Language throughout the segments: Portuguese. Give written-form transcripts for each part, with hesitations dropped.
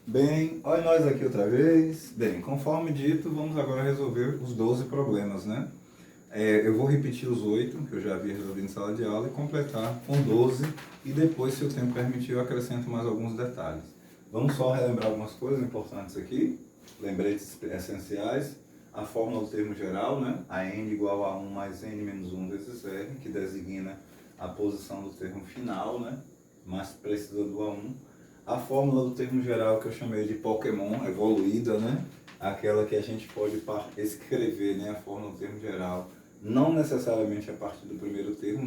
Bem, olha nós aqui outra vez. Bem, conforme dito, vamos agora resolver os 12 problemas, né? Eu vou repetir os 8 que eu já havia resolvido em sala de aula e completar com 12 e depois, se o tempo permitir, eu acrescento mais alguns detalhes. Vamos só relembrar algumas coisas importantes aqui, lembretes essenciais. A fórmula do termo geral, né? A n igual a 1 mais n menos 1 vezes r, que designa a posição do termo final, né? Mais precisa do A1. A fórmula do termo geral que eu chamei de Pokémon evoluída, né? Aquela que a gente pode escrever, né? A fórmula do termo geral, não necessariamente a partir do primeiro termo,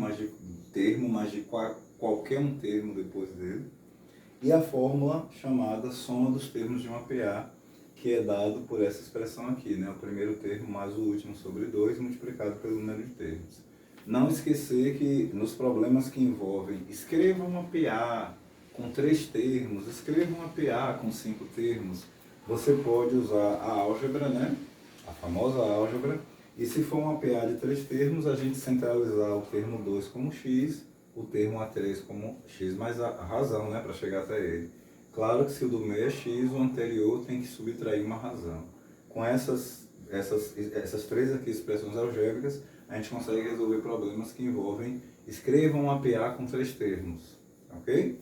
mas de qualquer um termo depois dele. E a fórmula chamada soma dos termos de uma PA, que é dado por essa expressão aqui, né? O primeiro termo mais o último sobre 2 multiplicado pelo número de termos. Não esquecer que nos problemas que envolvem escreva uma PA com 3 termos, escreva uma PA com 5 termos, você pode usar a álgebra, né? A famosa álgebra, e se for uma PA de 3 termos, a gente centralizar o termo 2 como x, o termo A3 como x mais a razão, né? Para chegar até ele. Claro que se o do meio é x, o anterior tem que subtrair uma razão. Com essas 3 aqui expressões algébricas, a gente consegue resolver problemas que envolvem escreva uma PA com 3 termos, ok?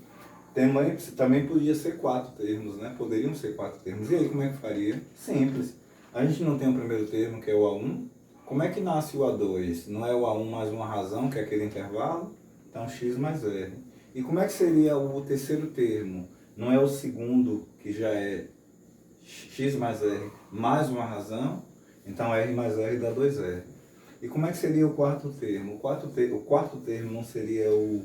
Também podia ser 4 termos, né? Poderiam ser 4 termos. E aí, como é que faria? Simples. A gente não tem o primeiro termo, que é o A1. Como é que nasce o A2? Não é o A1 mais uma razão, que é aquele intervalo? Então, x mais r. E como é que seria o terceiro termo? Não é o segundo, que já é x mais r mais uma razão? Então, r mais r dá 2r. E como é que seria o quarto termo? O quarto termo não seria o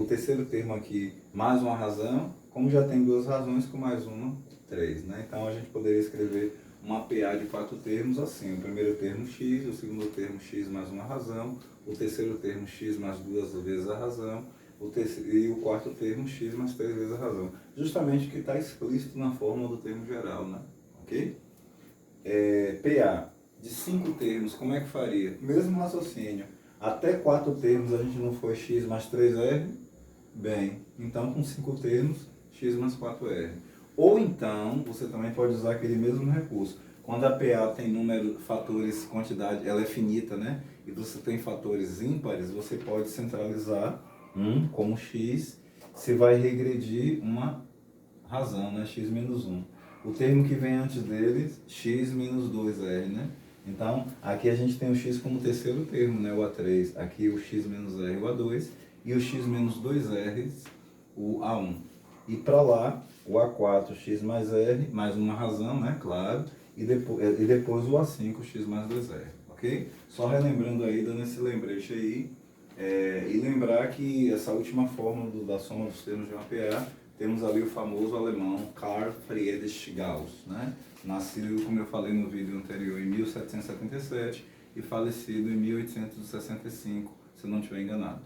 terceiro termo aqui mais uma razão, como já tem 2 razões com mais uma, 3, né? Então a gente poderia escrever uma PA de 4 termos assim: o primeiro termo x, o segundo termo x mais uma razão, o terceiro termo x mais 2 vezes a razão, e o quarto termo x mais 3 vezes a razão. Justamente o que está explícito na fórmula do termo geral, né? Ok? PA de 5 termos, como é que faria? Mesmo raciocínio. Até 4 termos a gente não foi x mais 3r? Bem, então com 5 termos, x mais 4r. Ou então, você também pode usar aquele mesmo recurso. Quando a PA tem número, fatores, quantidade, ela é finita, né? E você tem fatores ímpares, você pode centralizar como x, você vai regredir uma razão, né? X menos 1. O termo que vem antes dele, x menos 2r, né? Então, aqui a gente tem o x como terceiro termo, né? O A3. Aqui o x menos r, o A2. E o x menos 2r, o A1. E para lá, o A4, x mais r, mais uma razão, né? Claro. E depois o A5, x mais 2r. Ok? Só relembrando aí, dando esse lembrete aí. E lembrar que essa última fórmula da soma dos termos de uma PA, temos ali o famoso alemão Carl Friedrich Gauss, né? Nascido, como eu falei no vídeo anterior, em 1777 e falecido em 1865, se eu não estiver enganado.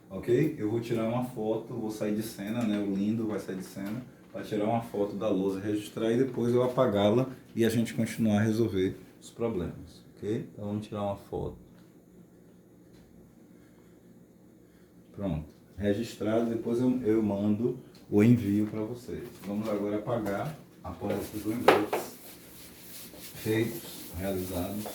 Ok? Eu vou tirar uma foto, vou sair de cena, né? O lindo vai sair de cena, para tirar uma foto da lousa, registrar e depois eu apagá-la e a gente continuar a resolver os problemas. Ok? Então vamos tirar uma foto. Pronto. Registrado, depois eu mando o envio para vocês. Vamos agora apagar após esses lembretes feitos, realizados.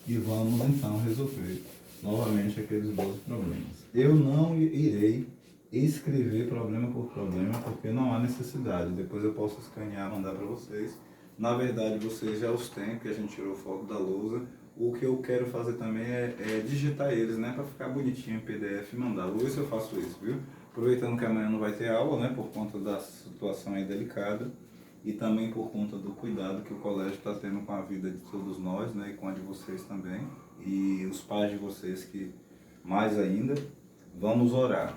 E vamos então resolver novamente aqueles 12 problemas. Eu não irei escrever problema por problema, porque não há necessidade. Depois eu posso escanear e mandar para vocês. Na verdade, vocês já os têm, porque a gente tirou foto da lousa. O que eu quero fazer também é digitar eles, né, para ficar bonitinho em PDF e mandar. Vou ver se eu faço isso, viu? Aproveitando que amanhã não vai ter aula, né, por conta da situação aí delicada e também por conta do cuidado que o colégio está tendo com a vida de todos nós, né, e com a de vocês também, e os pais de vocês que mais ainda. Vamos orar.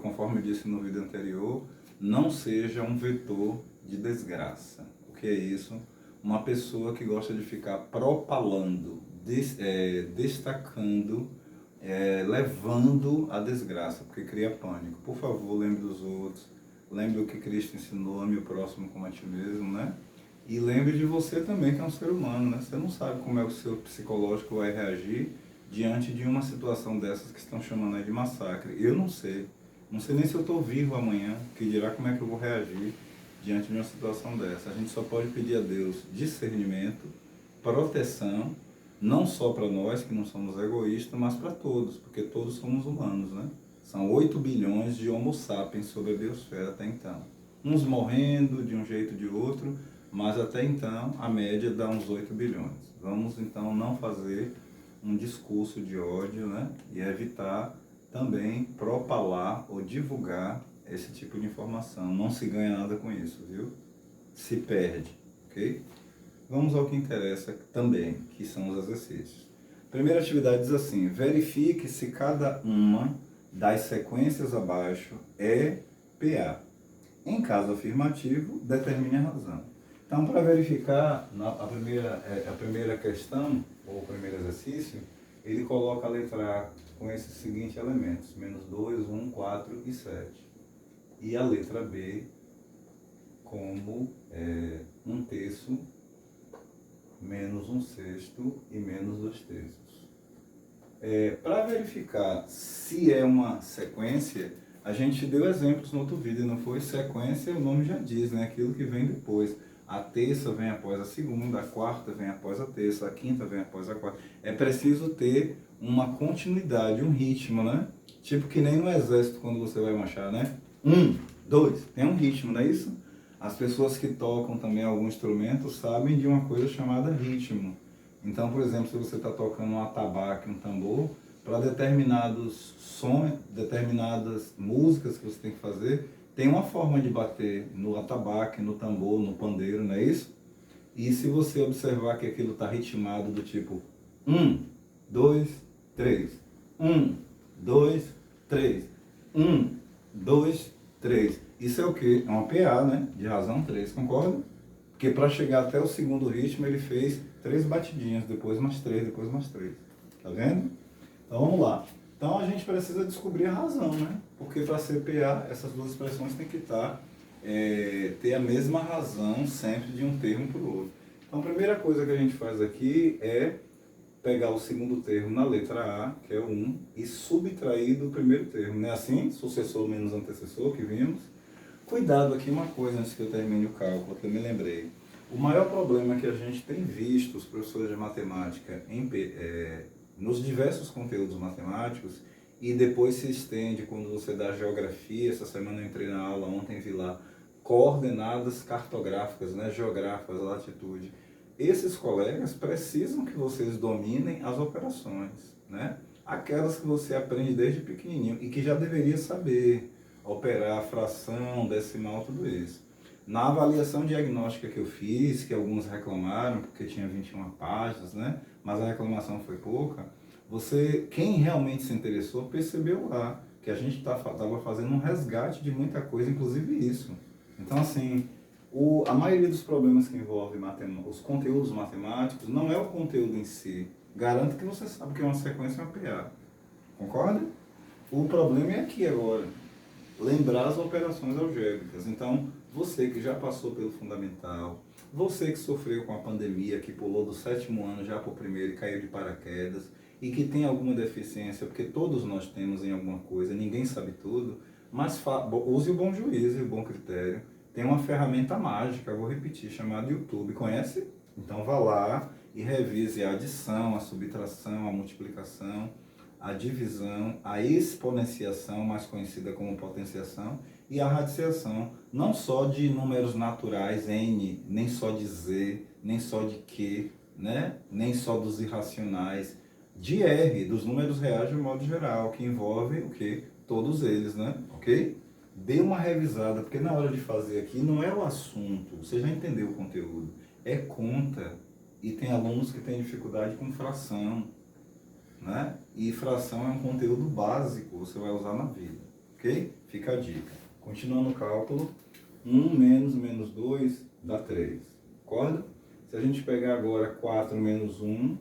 Conforme eu disse no vídeo anterior, não seja um vetor de desgraça. O que é isso? Uma pessoa que gosta de ficar propalando, destacando, levando a desgraça, porque cria pânico. Por favor, lembre dos outros, lembre o que Cristo ensinou, ame o próximo como a ti mesmo, né? E lembre de você também, que é um ser humano, né? Você não sabe como é que o seu psicológico vai reagir diante de uma situação dessas que estão chamando aí de massacre? Eu não sei. Não sei nem se eu estou vivo amanhã, que dirá como é que eu vou reagir diante de uma situação dessa. A gente só pode pedir a Deus discernimento, proteção, não só para nós que não somos egoístas, mas para todos, porque todos somos humanos, né? São 8 bilhões de homo sapiens sobre a biosfera até então. Uns morrendo de um jeito ou de outro, mas até então a média dá uns 8 bilhões. Vamos então não fazer um discurso de ódio, né? E evitar também propalar ou divulgar esse tipo de informação. Não se ganha nada com isso, viu? Se perde, ok? Vamos ao que interessa também, que são os exercícios. Primeira atividade diz assim: verifique se cada uma das sequências abaixo é PA. Em caso afirmativo, determine a razão. Então, para verificar a primeira questão, ou o primeiro exercício, ele coloca a letra A com esses seguintes elementos: menos 2, 1, 4 e 7. E a letra B como 1/3, menos 1/6 e menos 2/3. Para verificar se é uma sequência, a gente deu exemplos no outro vídeo, não foi? Sequência, o nome já diz, né? Aquilo que vem depois. A terça vem após a segunda, a quarta vem após a terça, a quinta vem após a quarta. É preciso ter uma continuidade, um ritmo, né? Tipo que nem no exército quando você vai marchar, né? 1, 2, tem um ritmo, não é isso? As pessoas que tocam também algum instrumento sabem de uma coisa chamada ritmo. Então, por exemplo, se você está tocando um atabaque, um tambor, para determinados sons, determinadas músicas que você tem que fazer, tem uma forma de bater no atabaque, no tambor, no pandeiro, não é isso? E se você observar que aquilo está ritmado do tipo 1, 2, 3, 1, 2, 3, 1, 2, 3. Isso é o quê? É uma PA, né? De razão 3, concorda? Porque para chegar até o segundo ritmo ele fez 3 batidinhas, depois mais 3, depois mais 3. Tá vendo? Então vamos lá. Então a gente precisa descobrir a razão, né? Porque para ser PA, essas duas expressões têm que ter a mesma razão sempre de um termo para o outro. Então a primeira coisa que a gente faz aqui é pegar o segundo termo na letra A, que é o 1, e subtrair do primeiro termo. Não é assim? Sucessor menos antecessor que vimos. Cuidado aqui, uma coisa antes que eu termine o cálculo, que eu me lembrei. O maior problema que a gente tem visto, os professores de matemática, nos diversos conteúdos matemáticos, e depois se estende quando você dá geografia. Essa semana eu entrei na aula, ontem vi lá, coordenadas cartográficas, né, geográficas, latitude. Esses colegas precisam que vocês dominem as operações, né? Aquelas que você aprende desde pequenininho e que já deveria saber operar, fração, decimal, tudo isso. Na avaliação diagnóstica que eu fiz, que alguns reclamaram porque tinha 21 páginas, né? Mas a reclamação foi pouca. Quem realmente se interessou, percebeu lá que a gente estava fazendo um resgate de muita coisa, inclusive isso. Então, assim, a maioria dos problemas que envolvem os conteúdos matemáticos não é o conteúdo em si. Garanto que você sabe que é uma sequência e uma PA. Concorda? O problema é aqui agora. Lembrar as operações algébricas. Então, você que já passou pelo fundamental, você que sofreu com a pandemia, que pulou do 7º ano já para o primeiro e caiu de paraquedas, e que tem alguma deficiência, porque todos nós temos em alguma coisa, ninguém sabe tudo, mas use o bom juízo e o bom critério. Tem uma ferramenta mágica, vou repetir, chamada YouTube. Conhece? Então vá lá e revise a adição, a subtração, a multiplicação, a divisão, a exponenciação, mais conhecida como potenciação, e a radiciação, não só de números naturais, N, nem só de Z, nem só de Q, né? Nem só dos irracionais, de R, dos números reais de um modo geral, que envolve o quê? Todos eles, né? Ok? Dê uma revisada, porque na hora de fazer aqui não é o assunto, você já entendeu o conteúdo, é conta, e tem alunos que têm dificuldade com fração, né? E fração é um conteúdo básico, você vai usar na vida, ok? Fica a dica. Continuando o cálculo, 1 menos 2 dá 3, concorda? Se a gente pegar agora 4 menos 1,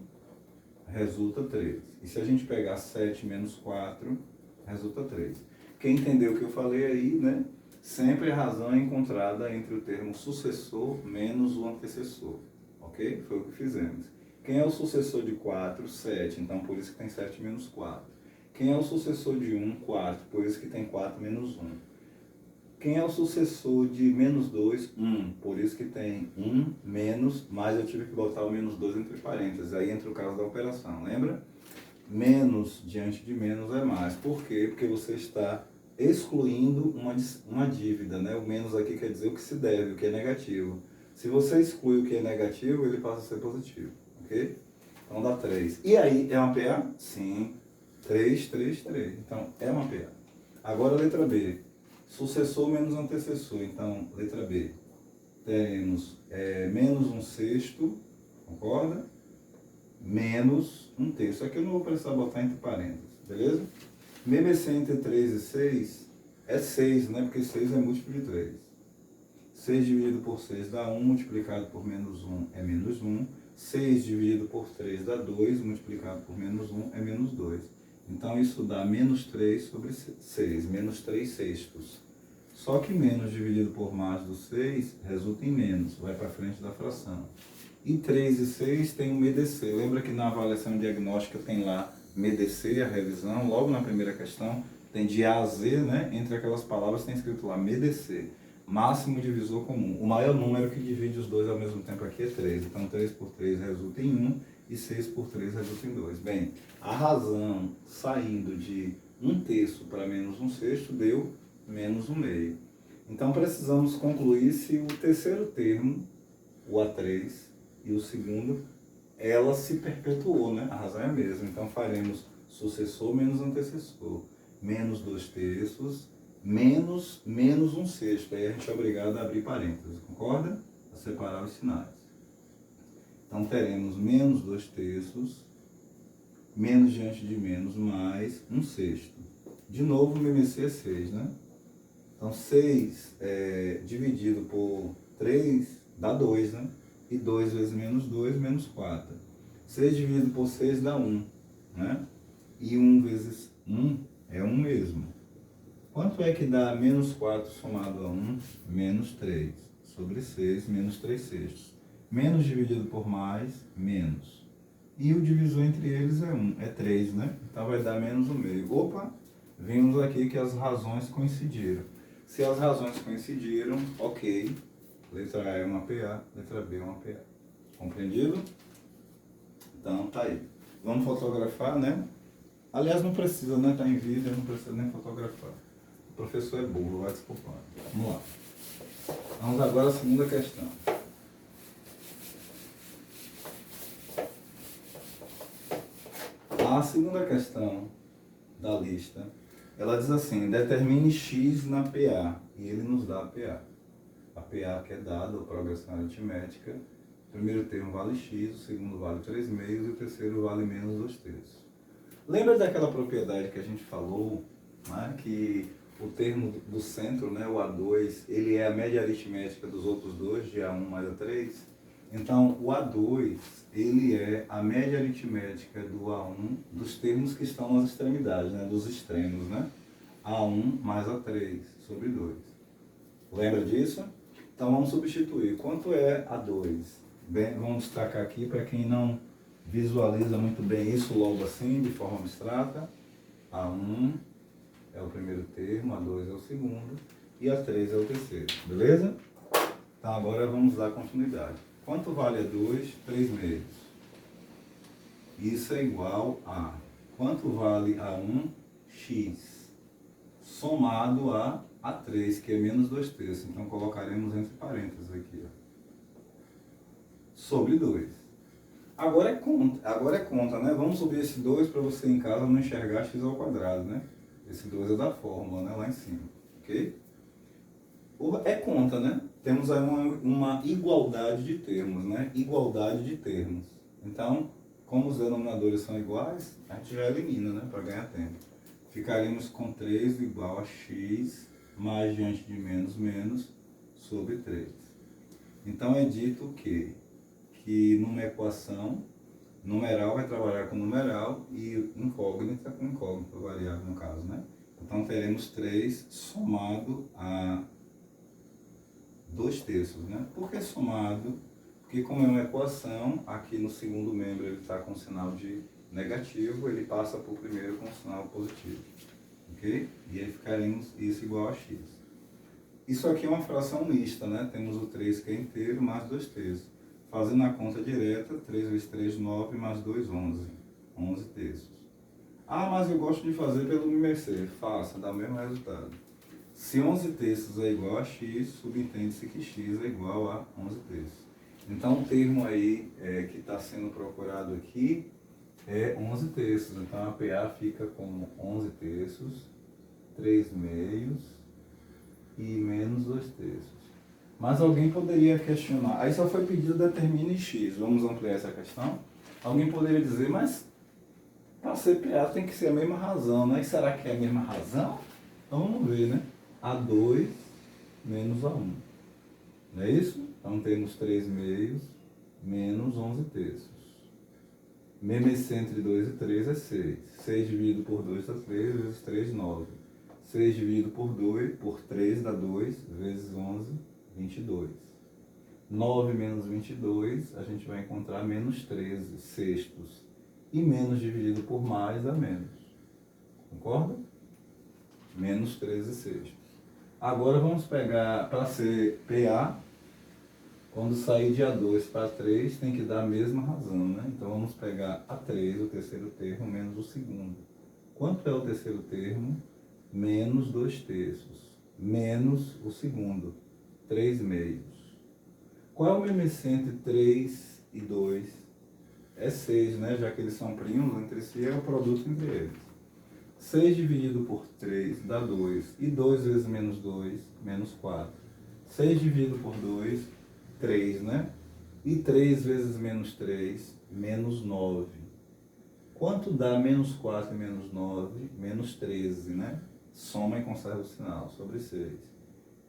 resulta 3. E se a gente pegar 7 menos 4, resulta 3. Quem entendeu o que eu falei aí, né? Sempre a razão é encontrada entre o termo sucessor menos o antecessor, ok? Foi o que fizemos. Quem é o sucessor de 4? 7. Então, por isso que tem 7 menos 4. Quem é o sucessor de 1? 4. Por isso que tem 4 menos 1. Quem é o sucessor de menos 2? 1. Por isso que tem 1 menos, mas eu tive que botar o menos 2 entre parênteses. Aí entra o caso da operação, lembra? Menos diante de menos é mais. Por quê? Porque você está excluindo uma dívida, né? O menos aqui quer dizer o que se deve, o que é negativo. Se você exclui o que é negativo, ele passa a ser positivo, ok? Então dá 3. E aí, é uma PA? Sim. 3, 3, 3. Então, é uma PA. Agora, letra B. Sucessor menos antecessor. Então, letra B. Temos menos 1/6, concorda? Menos 1/3. Aqui eu não vou precisar botar entre parênteses, beleza? MBC entre 3 e 6 é 6, né? Porque 6 é múltiplo de 3. 6 dividido por 6 dá 1, multiplicado por menos 1 é menos 1. 6 dividido por 3 dá 2, multiplicado por menos 1 é menos 2. Então, isso dá menos 3 sobre 6, menos 3/6. Só que menos dividido por mais do 6 resulta em menos, vai para frente da fração. E 3 e 6 tem um MEDC. Lembra que na avaliação diagnóstica tem lá MEDC, a revisão, logo na primeira questão, tem de A a Z, né? Entre aquelas palavras tem escrito lá MEDC, máximo divisor comum. O maior número que divide os dois ao mesmo tempo aqui é 3. Então 3 por 3 resulta em 1 e 6 por 3 resulta em 2. Bem, a razão saindo de 1/3 para menos 1/6 deu menos 1/2. Então precisamos concluir se o terceiro termo, o A3, e o segundo, ela se perpetuou, né? A razão é a mesma. Então faremos sucessor menos antecessor, menos 2/3, menos 1/6. Aí a gente é obrigado a abrir parênteses, concorda? A separar os sinais. Então teremos menos 2/3, menos diante de menos, mais 1/6. De novo, o MMC é 6, né? Então 6 dividido por 3 dá 2, né? E 2 vezes menos 2, menos 4. 6 dividido por 6 dá 1, né? E 1 vezes 1 é 1 mesmo. Quanto é que dá menos 4 somado a 1? Menos 3. Sobre 6, menos 3/6. Menos dividido por mais, menos. E o divisor entre eles é 1, é 3, né? Então vai dar menos 1/2. Opa, vimos aqui que as razões coincidiram. Se as razões coincidiram, ok. Letra A é uma PA, letra B é uma PA. Compreendido? Então, tá aí. Vamos fotografar, né? Aliás, não precisa, né? Tá em vídeo, não precisa nem fotografar. O professor é burro, vai desculpar. Vamos lá. Vamos agora à segunda questão. A segunda questão da lista, ela diz assim, determine x na PA, e ele nos dá a PA. A PA que é dada, a progressão aritmética, o primeiro termo vale x, o segundo vale 3/2 e o terceiro vale menos 2/3. Lembra daquela propriedade que a gente falou, né, que o termo do centro, né, o A2, ele é a média aritmética dos outros dois, de A1 mais A3? Então, o A2, ele é a média aritmética do A1 dos termos que estão nas extremidades, né, dos extremos, né? A1 mais A3 sobre 2. Lembra disso? Então, vamos substituir. Quanto é A2? Bem, vamos destacar aqui para quem não visualiza muito bem isso logo assim, de forma abstrata. A1 é o primeiro termo, A2 é o segundo e A3 é o terceiro. Beleza? Então, agora vamos dar continuidade. Quanto vale A2? 3/2. Isso é igual a... Quanto vale A1? X. Somado a A3, que é menos 2/3. Então, colocaremos entre parênteses aqui, ó. Sobre 2. Agora é conta, né? Vamos subir esse 2 para você em casa não enxergar x ao quadrado, né? Esse 2 é da fórmula, né? Lá em cima, ok? É conta, né? Temos aí uma igualdade de termos, né? Igualdade de termos. Então, como os denominadores são iguais, a gente já elimina, né? Para ganhar tempo. Ficaremos com 3 igual a x mais diante de menos, menos, sobre 3. Então, é dito que numa equação, numeral vai trabalhar com numeral e incógnita com incógnita, variável no caso, né? Então, teremos 3 somado a 2/3, né? Por que somado? Porque como é uma equação, aqui no segundo membro ele está com sinal de negativo, ele passa para o primeiro com sinal positivo. Ok? E aí ficaremos isso igual a x. Isso aqui é uma fração mista, né? Temos o 3 que é inteiro, mais 2 terços. Fazendo a conta direta, 3 vezes 3, 9, mais 2, 11. 11 terços. Ah, mas eu gosto de fazer pelo merecer. Faça, dá o mesmo resultado. Se 11 terços é igual a x, subentende-se que x é igual a 11 terços. Então, o termo aí que está sendo procurado aqui é 11 terços. Então, a PA fica como 11 terços, 3 meios e menos 2 terços. Mas alguém poderia questionar. Aí só foi pedido determine x. Vamos ampliar essa questão? Alguém poderia dizer, mas para ser PA tem que ser a mesma razão, né? E será que é a mesma razão? Então, vamos ver, né? A2 menos A1. Não é isso? Então temos 3 meios menos 11 terços. Menos entre 2 e 3 é 6. 6 dividido por 2 dá 3, vezes 3, 9. 6 dividido por 2, por 3 dá 2, vezes 11, 22. 9 menos 22, a gente vai encontrar menos 13 sextos. E menos dividido por mais dá menos. Concorda? Menos 13 sextos. Agora vamos pegar, para ser PA, quando sair de A2 para A3, tem que dar a mesma razão, né? Então vamos pegar A3, o terceiro termo, menos o segundo. Quanto é o terceiro termo? Menos 2 terços. Menos o segundo, 3 meios. Qual é o menos entre 3 e 2? É 6, né? Já que eles são primos entre si, é o produto entre eles. 6 dividido por 3 dá 2. E 2 vezes menos 2, menos 4. 6 dividido por 2, 3, né? E 3 vezes menos 3, menos 9. Quanto dá menos 4 e menos 9? Menos 13, né? Soma e conserva o sinal sobre 6.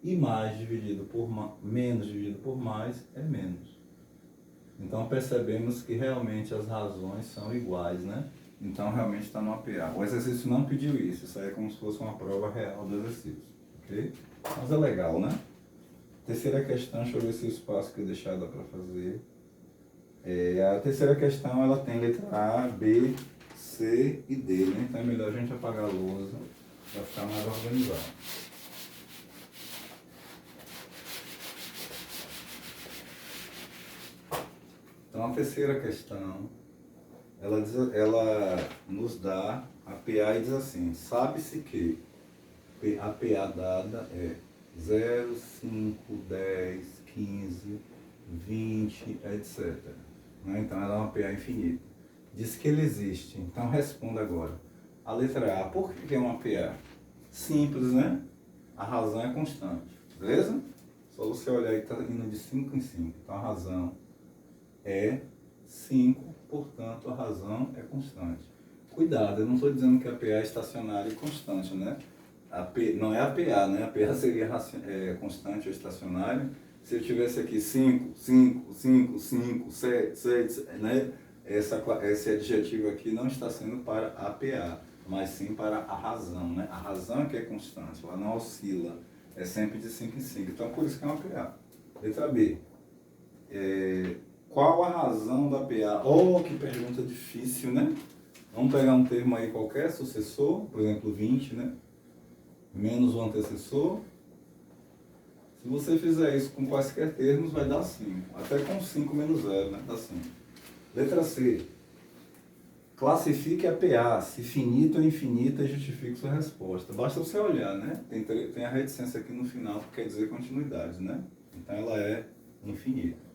E mais dividido por menos dividido por mais é menos. Então percebemos que realmente as razões são iguais, né? Então realmente está no APA. O exercício não pediu isso, isso aí é como se fosse uma prova real do exercício, ok? Mas é legal, né? Terceira questão, deixa eu ver se o espaço que eu deixar dá para fazer. A terceira questão, ela tem letra A, B, C e D, né? Então é melhor a gente apagar a lousa para ficar mais organizado. Então a terceira questão, ela nos dá a PA e diz assim, sabe-se que a PA dada é 0, 5, 10, 15, 20, etc. Né? Então ela é uma PA infinita. Diz que ele existe. Então responda agora. A letra A, por que é uma PA? Simples, né? A razão é constante. Beleza? Só você olhar aí que está indo de 5 em 5. Então a razão é 5, portanto a razão é constante. Cuidado, eu não estou dizendo que a PA é estacionária e constante, né? Não é a PA, né? A PA seria constante ou estacionária. Se eu tivesse aqui 5, 5, 5, 5, 7, 7, né? Esse adjetivo aqui não está sendo para a PA, mas sim para a razão, né? A razão é que é constante, ela não oscila, é sempre de 5 em 5. Então, por isso que é uma PA. Letra B. Qual a razão da PA? Oh, que pergunta difícil, né? Vamos pegar um termo aí qualquer, sucessor, por exemplo, 20, né? Menos o antecessor. Se você fizer isso com quaisquer termos, vai dar 5. Até com 5 menos 0, né? Dá 5. Letra C. Classifique a PA, se finito ou infinita, e justifique sua resposta. Basta você olhar, né? Tem a reticência aqui no final, que quer dizer continuidade, né? Então ela é infinita.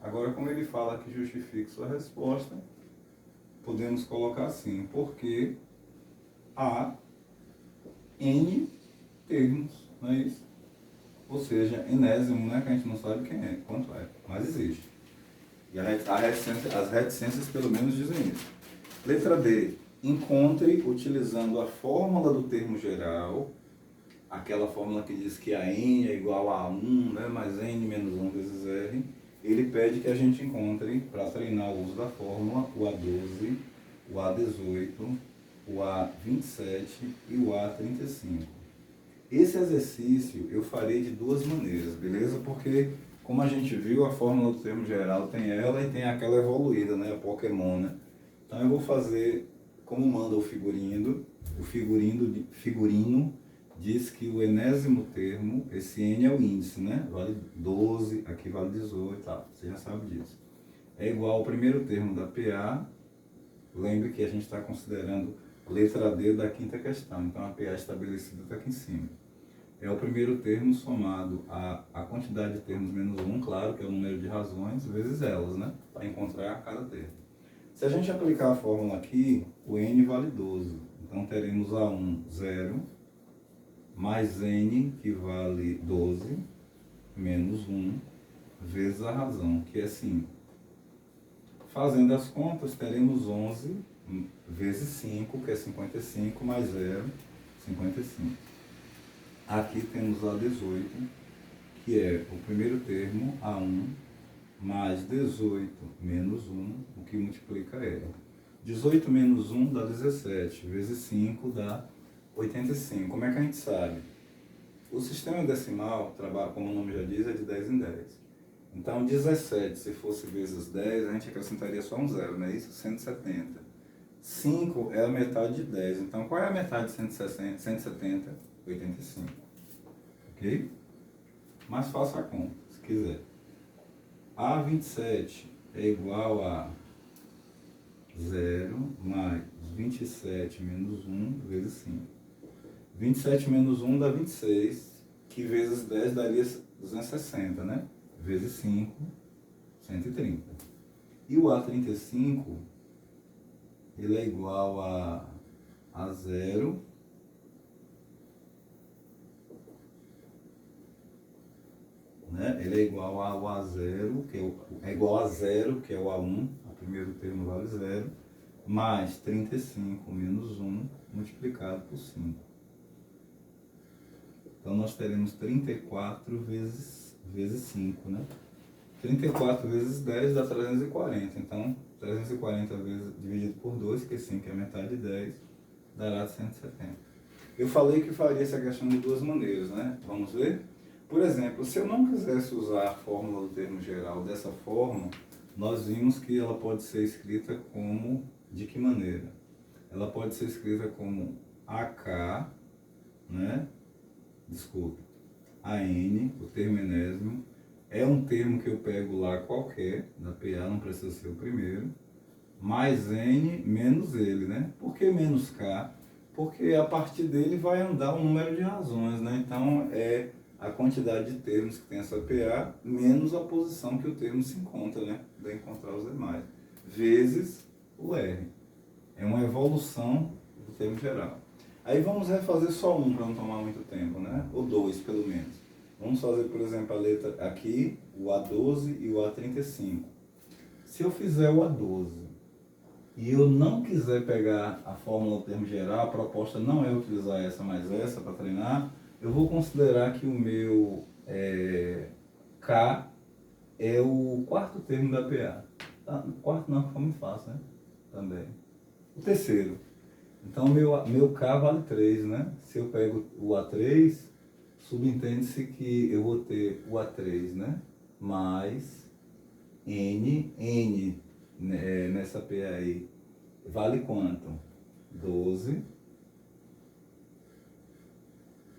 Agora, como ele fala que justifique sua resposta, podemos colocar assim, porque há N termos, não é isso? Ou seja, enésimo, né? Que a gente não sabe quem é, quanto é, mas existe. E as reticências pelo menos dizem isso. Letra D. Encontre, utilizando a fórmula do termo geral, aquela fórmula que diz que a N é igual a 1, né? Mais N menos 1 vezes R. Ele pede que a gente encontre, para treinar o uso da fórmula, o A12, o A18, o A27 e o A35. Esse exercício eu farei de duas maneiras, beleza? Porque Como a gente viu, a fórmula do termo geral tem ela e tem aquela evoluída, né? A Pokémon, né? Então eu vou fazer como manda figurino diz que o enésimo termo, esse N é o índice, né? Vale 12, aqui vale 18 e tal, você já sabe disso. É igual ao primeiro termo da PA, lembre que a gente está considerando letra D da quinta questão, então a PA estabelecida está aqui em cima. É o primeiro termo somado a quantidade de termos menos 1, claro, que é o número de razões, vezes elas, né? Para encontrar cada termo. Se a gente aplicar a fórmula aqui, o N vale 12. Então teremos A1, 0, mais N, que vale 12, menos 1, vezes a razão, que é 5. Fazendo as contas, teremos 11 vezes 5, que é 55, mais 0, 55. Aqui temos a 18, que é o primeiro termo, A1, mais 18 menos 1, o que multiplica L. 18 menos 1 dá 17, vezes 5 dá 85. Como é que a gente sabe? O sistema decimal, como o nome já diz, é de 10 em 10. Então, 17, se fosse vezes 10, a gente acrescentaria só um zero, não é isso? 170. 5 é a metade de 10. Então, qual é a metade de 170? 85. Ok? Mas faça a conta, se quiser. A 27 é igual a 0 mais 27 menos 1 vezes 5. 27 menos 1 dá 26, que vezes 10 daria 260, né? Vezes 5, 130. E o A35, ele é igual a 0 né? Ele é igual ao A0, que é igual a 0, que é o A1, o primeiro termo vale 0, mais 35 menos 1 multiplicado por 5. Então nós teremos 34 vezes 5, né? 34 vezes 10 dá 340. Então, 340 vezes, dividido por 2, que 5 é metade de 10, dará 170. Eu falei que faria essa questão de duas maneiras, né? Vamos ver? Por exemplo, se eu não quisesse usar a fórmula do termo geral dessa forma, nós vimos que ela pode ser escrita como, de que maneira? Ela pode ser escrita como AK, né? Desculpe, AN, o termo enésimo, é um termo que eu pego lá qualquer, da PA, não precisa ser o primeiro, mais N menos ele, né? Por que menos K? Porque a partir dele vai andar um número de razões, né? Então, é a quantidade de termos que tem essa PA menos a posição que o termo se encontra, né? Para encontrar os demais. Vezes o R. É uma evolução do termo geral. Aí vamos refazer só um para não tomar muito tempo, né? Ou dois, pelo menos. Vamos fazer, por exemplo, a letra aqui, o A12 e o A35. Se eu fizer o A12 e eu não quiser pegar a fórmula do termo geral, a proposta não é utilizar essa mais essa para treinar, eu vou considerar que o meu K é o quarto termo da PA. Tá? Quarto não, ficou muito fácil, né? Também. O terceiro. Então, meu K vale 3, né? Se eu pego o A3, subentende-se que eu vou ter o A3, né? Mais N nessa PA aí, vale quanto? 12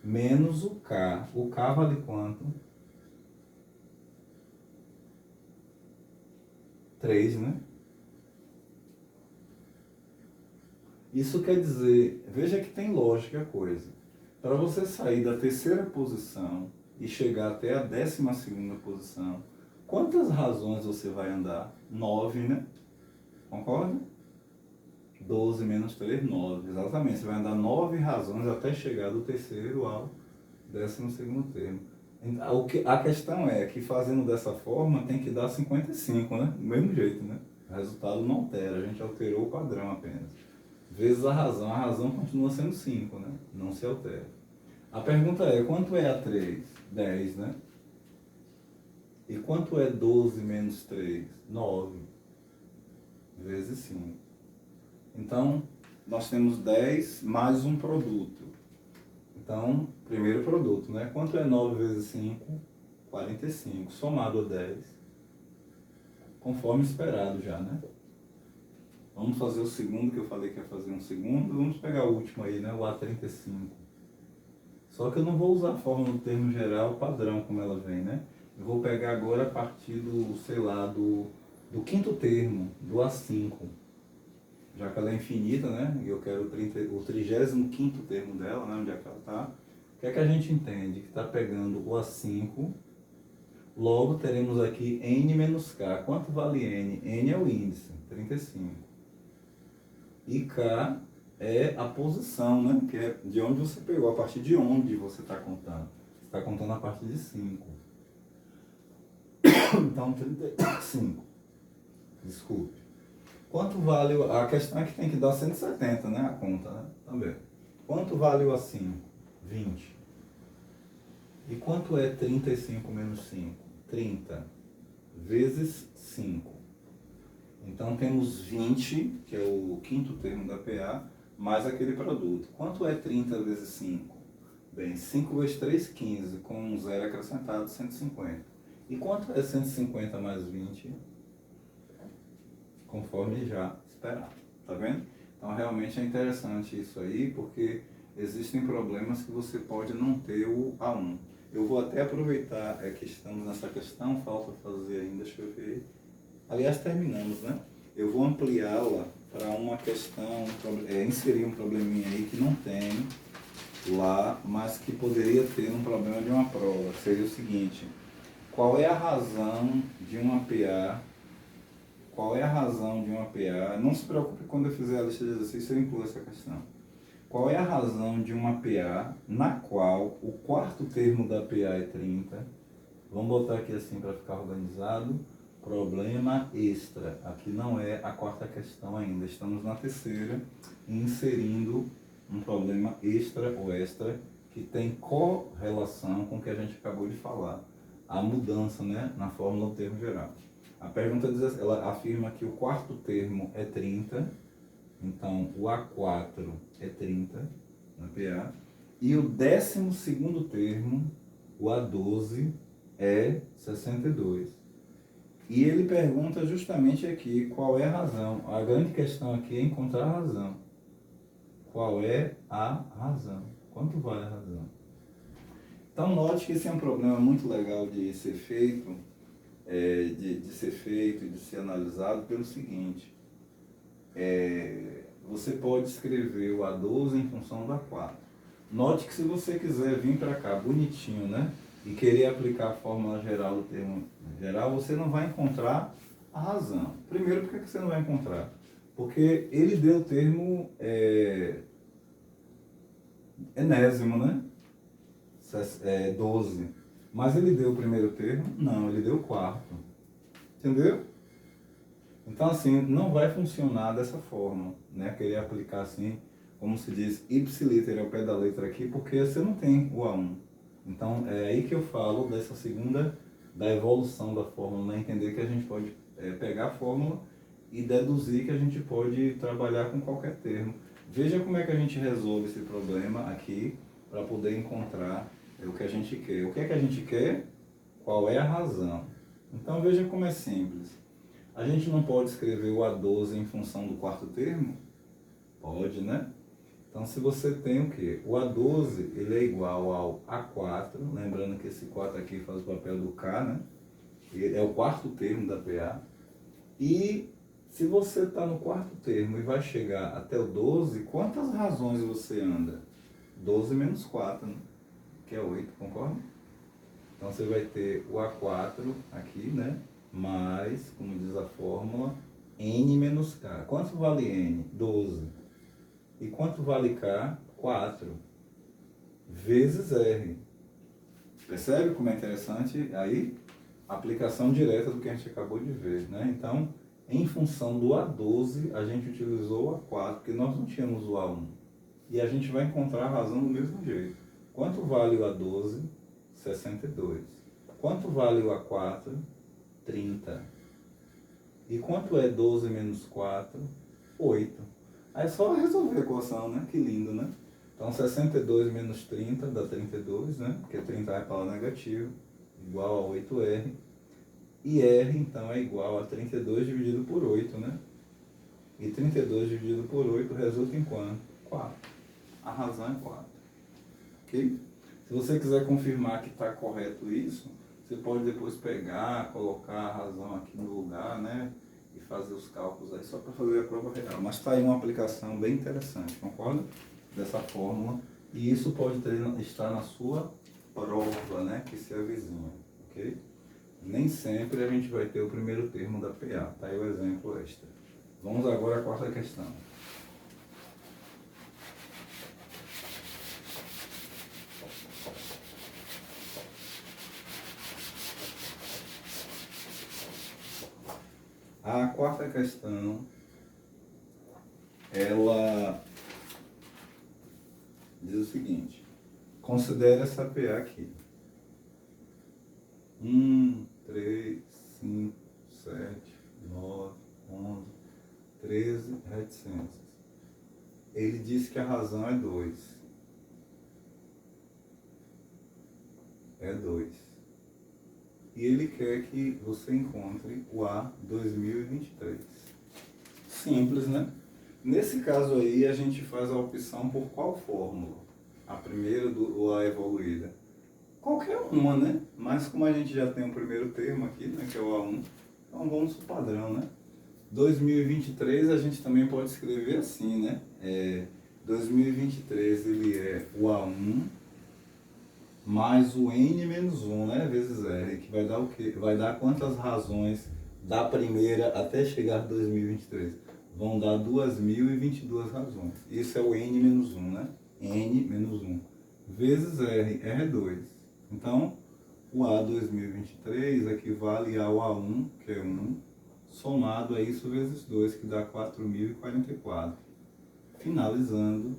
menos o K. O K vale quanto? 3, né? Isso quer dizer, veja que tem lógica a coisa. Para você sair da terceira posição e chegar até a 12ª posição, quantas razões você vai andar? 9, né? Concorda? 12 menos 3, 9. Exatamente, você vai andar 9 razões até chegar do terceiro ao 12º termo. A questão é que fazendo dessa forma tem que dar 55, né? Do mesmo jeito, né? O resultado não altera, a gente alterou o padrão apenas. Vezes a razão continua sendo 5, né? Não se altera. A pergunta é, quanto é A3? 10, né? E quanto é 12 menos 3? 9. Vezes 5. Então, nós temos 10 mais um produto. Então, primeiro produto, né? Quanto é 9 vezes 5? 45, somado a 10, conforme esperado já, né? Vamos fazer o segundo, que eu falei que ia fazer um segundo. Vamos pegar o último aí, né? O A35. Só que eu não vou usar a fórmula do termo geral padrão, como ela vem, né? Eu vou pegar agora a partir do, sei lá, do quinto termo, do A5. Já que ela é infinita, né? E eu quero o 35º termo dela, né? Onde é que ela está. O que é que a gente entende? Que está pegando o A5, logo teremos aqui N menos K. Quanto vale N? N é o índice, 35. E K é a posição, né? Que é de onde você pegou, a partir de onde você está contando. Você está contando a partir de 5. Então, 35. Desculpe. Quanto vale... A questão é que tem que dar 170, né? A conta, né? Também. Quanto vale o A5? 20. E quanto é 35 menos 5? 30 vezes 5. Então temos 20, que é o quinto termo da PA, mais aquele produto. Quanto é 30 vezes 5? Bem, 5 vezes 3, 15, com um zero acrescentado, 150. E quanto é 150 mais 20? Conforme já esperado. Tá vendo? Então realmente é interessante isso aí, porque existem problemas que você pode não ter o A1. Eu vou até aproveitar que estamos nessa questão, falta fazer ainda, deixa eu ver. Aliás, terminamos, né? Eu vou ampliá-la para uma questão, inserir um probleminha aí que não tem lá, mas que poderia ter um problema de uma prova. Seria o seguinte: qual é a razão de uma PA? Qual é a razão de uma PA? Não se preocupe quando eu fizer a lista de exercícios, eu incluo essa questão. Qual é a razão de uma PA na qual o quarto termo da PA é 30? Vamos botar aqui assim para ficar organizado. Problema extra. Aqui não é a quarta questão ainda. Estamos na terceira, inserindo um problema extra ou extra que tem correlação com o que a gente acabou de falar. A mudança, né, na fórmula do termo geral. A pergunta diz assim, ela afirma que o quarto termo é 30, então o A4 é 30 na PA, e o 12º termo, o A12, é 62. E ele pergunta justamente aqui qual é a razão. A grande questão aqui é encontrar a razão. Qual é a razão? Quanto vale a razão? Então note que esse é um problema muito legal de ser feito, de ser feito e de ser analisado pelo seguinte. Você pode escrever o A12 em função do A4. Note que se você quiser vir para cá bonitinho, né? E querer aplicar a fórmula geral do termo geral, você não vai encontrar a razão. Primeiro, por que você não vai encontrar? Porque ele deu o termo enésimo, né? 12. Mas ele deu o primeiro termo? Não, ele deu o quarto. Entendeu? Então, assim, não vai funcionar dessa forma, né? Querer aplicar assim, como se diz, ipsiliter ao pé da letra aqui, porque você não tem o A1. Então, é aí que eu falo dessa segunda, da evolução da fórmula, né? Entender que a gente pode pegar a fórmula e deduzir que a gente pode trabalhar com qualquer termo. Veja como é que a gente resolve esse problema aqui, para poder encontrar o que a gente quer. O que é que a gente quer? Qual é a razão? Então, veja como é simples. A gente não pode escrever o A12 em função do quarto termo? Pode, né? Então, se você tem o quê? O A12, ele é igual ao A4, lembrando que esse 4 aqui faz o papel do K, né? Ele é o quarto termo da PA. E se você está no quarto termo e vai chegar até o 12, quantas razões você anda? 12 menos 4, né? Que é 8, concorda? Então, você vai ter o A4 aqui, né? Mais, como diz a fórmula, N menos K. Quanto vale N? 12. E quanto vale K? 4. Vezes R. Percebe como é interessante? Aí, aplicação direta do que a gente acabou de ver, né? Então, em função do A12, a gente utilizou o A4, porque nós não tínhamos o A1. E a gente vai encontrar a razão do mesmo jeito. Quanto vale o A12? 62. Quanto vale o A4? 30. E quanto é 12 menos 4? 8. Aí é só resolver a equação, né? Que lindo, né? Então, 62 menos 30 dá 32, né? Porque 30 vai para lá negativo. igual a 8R. E R, então, é igual a 32 dividido por 8, né? E 32 dividido por 8 resulta em quanto? 4. A razão é 4. Ok? Se você quiser confirmar que está correto isso, você pode depois pegar, colocar a razão aqui no lugar, né? E fazer os cálculos aí só para fazer a prova real. Mas está aí uma aplicação bem interessante, concorda? Dessa fórmula. E isso pode estar na sua prova, né? Que se avizinha, ok? Nem sempre a gente vai ter o primeiro termo da PA. Tá aí o exemplo extra. Vamos agora à quarta questão. A quarta questão, ela diz o seguinte: considere essa PA aqui. 1, 3, 5, 7, 9, 11, 13 reticências. Ele diz que a razão é 2. É 2. E ele quer que você encontre o A 2023. Simples, né? Nesse caso aí, a gente faz a opção por qual fórmula? A primeira ou a evoluída? Qualquer uma, né? Mas como a gente já tem o primeiro termo aqui, né, que é o A1, então vamos para o padrão, né? 2023 a gente também pode escrever assim, né? 2023 ele é o A1 mais o N menos 1, né? Vezes R, que vai dar o quê? Vai dar quantas razões da primeira até chegar a 2023? Vão dar 2.022 razões. Isso é o N menos 1, né? N menos 1. Vezes R, R é 2. Então, o A 2023 equivale ao A1, que é 1, somado a isso vezes 2, que dá 4.044. Finalizando,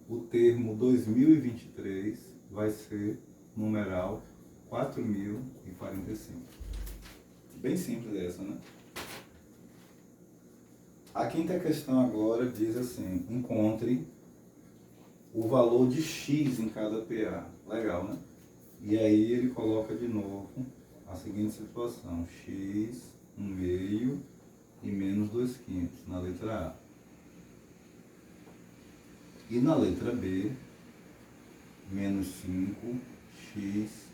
o termo 2023 vai ser numeral 4.045. Bem simples essa, né? A quinta questão agora diz assim: encontre o valor de x em cada PA. Legal, né? E aí ele coloca de novo a seguinte situação: x, 1/2 e menos 2/5 na letra A. E na letra B, menos 5, x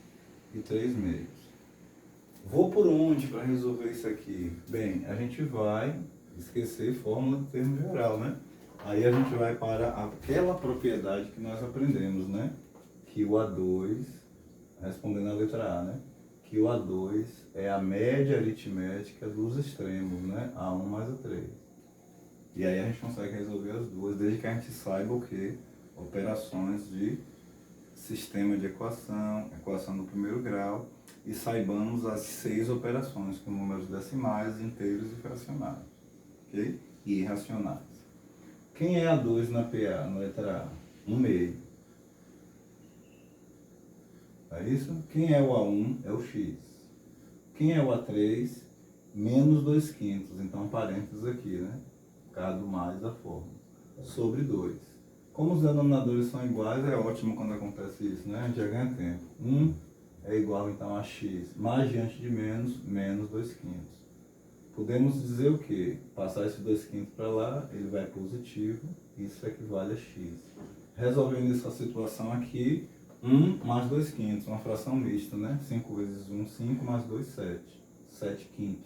e 3/2. Vou por onde para resolver isso aqui? Bem, a gente vai esquecer fórmula de termo geral, né? Aí a gente vai para aquela propriedade que nós aprendemos, né? Que o A2, respondendo a letra A, né? Que o A2 é a média aritmética dos extremos, né? A1 mais A3. E aí a gente consegue resolver as duas, desde que a gente saiba o que? Operações de sistema de equação, equação do primeiro grau, e saibamos as 6 operações com números decimais, inteiros e fracionários, ok? E irracionais. Quem é A2 na PA, na letra A? 1/2. É isso? Quem é o A1? É o x. Quem é o A3? Menos 2/5. Então, parênteses aqui, né? Por causa do mais da fórmula. Sobre 2. Como os denominadores são iguais, é ótimo quando acontece isso, né? A gente já ganha tempo. 1 é igual, então, a x. Mais diante de menos, menos 2/5. Podemos dizer o quê? Passar esse 2/5 para lá, ele vai positivo, isso equivale a x. Resolvendo essa situação aqui, 1 mais 2/5, uma fração mista, né? 5 vezes 1, 5, mais 2, 7. 7/5.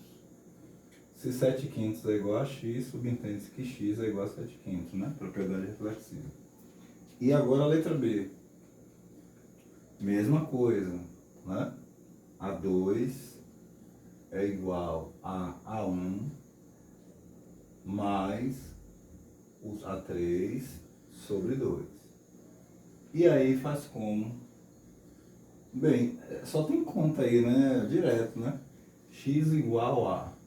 Se 7/5 é igual a x, subentende-se que x é igual a 7/5, né? Propriedade reflexiva. E agora a letra B. Mesma coisa, né? A2 é igual a A1 mais os A3 sobre 2. E aí faz como? Bem, só tem conta aí, né? Direto, né? X igual a...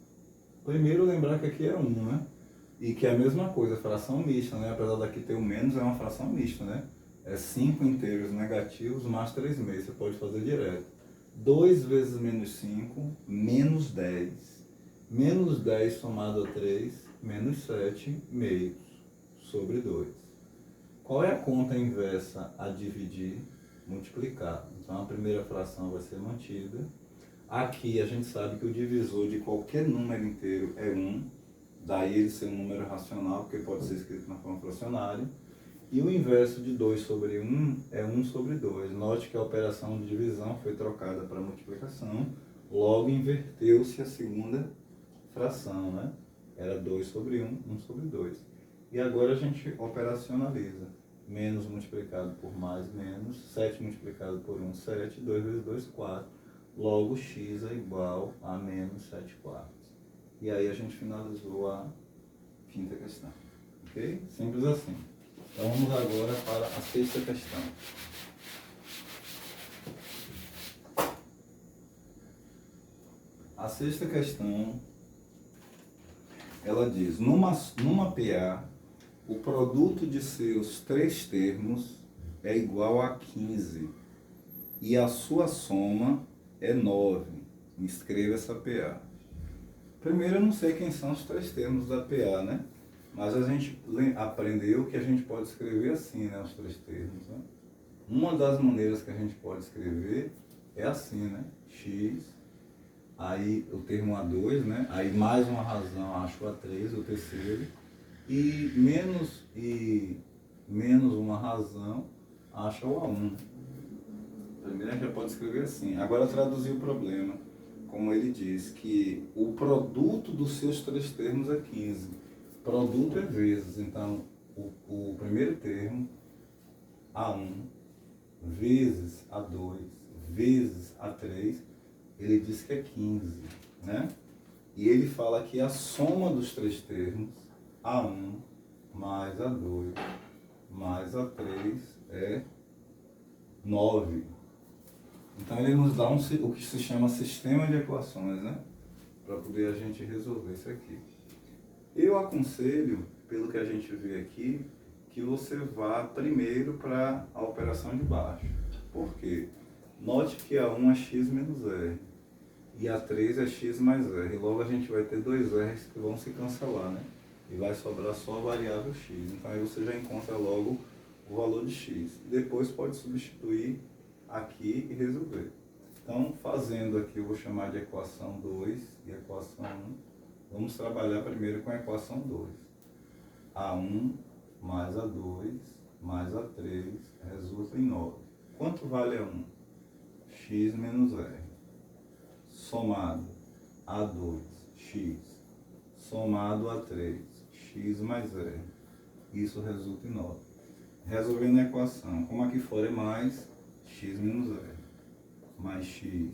Primeiro lembrar que aqui é 1, né? E que é a mesma coisa, fração mista, né? Apesar daqui ter o menos, é uma fração mista, né? É 5 inteiros negativos mais 3/2, você pode fazer direto. 2 vezes menos 5, menos 10. Menos 10 somado a 3, menos 7/2 sobre 2. Qual é a conta inversa a dividir? multiplicar. Então a primeira fração vai ser mantida. Aqui a gente sabe que o divisor de qualquer número inteiro é 1, daí ele ser um número racional, porque pode ser escrito na forma fracionária. E o inverso de 2 sobre 1 é 1 sobre 2. Note que a operação de divisão foi trocada para multiplicação, logo inverteu-se a segunda fração, né? Era 2 sobre 1, 1 sobre 2. E agora a gente operacionaliza. Menos multiplicado por mais, menos. 7 multiplicado por 1, 7. 2 vezes 2, 4. Logo, x é igual a menos 7 quartos. E aí a gente finalizou a quinta questão. Ok? Simples assim. Então vamos agora para a sexta questão. A sexta questão, ela diz, numa PA, o produto de seus três termos é igual a 15 e a sua soma é 9. Escreva essa PA. Primeiro, eu não sei quem são os três termos da PA, né? Mas a gente aprendeu que a gente pode escrever assim, né? Os três termos, né? Uma das maneiras que a gente pode escrever é assim, né? X, aí o termo A2, né? Aí mais uma razão, acho A3, o terceiro. E menos uma razão, acha o A1. Primeiro a gente já pode escrever assim. Agora traduzir o problema. Como ele diz, que o produto dos seus três termos é 15. Produto é vezes. Então, o primeiro termo, A1, vezes A2, vezes A3, ele diz que é 15. Né? E ele fala que a soma dos três termos, A1 mais A2 mais A3, é 9. Então ele nos dá o que se chama sistema de equações, né? Para poder a gente resolver isso aqui. Eu aconselho, pelo que a gente vê aqui, que você vá primeiro para a operação de baixo. Por quê? Note que A1 é x menos r e A3 é x mais r. Logo a gente vai ter dois r's que vão se cancelar, né? E vai sobrar só a variável x. Então aí você já encontra logo o valor de x. Depois pode substituir aqui e resolver. Então, fazendo aqui, eu vou chamar de equação 2 e equação 1. Vamos trabalhar primeiro com a equação 2. A1 mais A2 mais A3 resulta em 9. Quanto vale A1? X menos R. Somado A2, X. Somado A3, X mais R. Isso resulta em 9. Resolvendo a equação, como aqui fora é mais, x menos r, mais x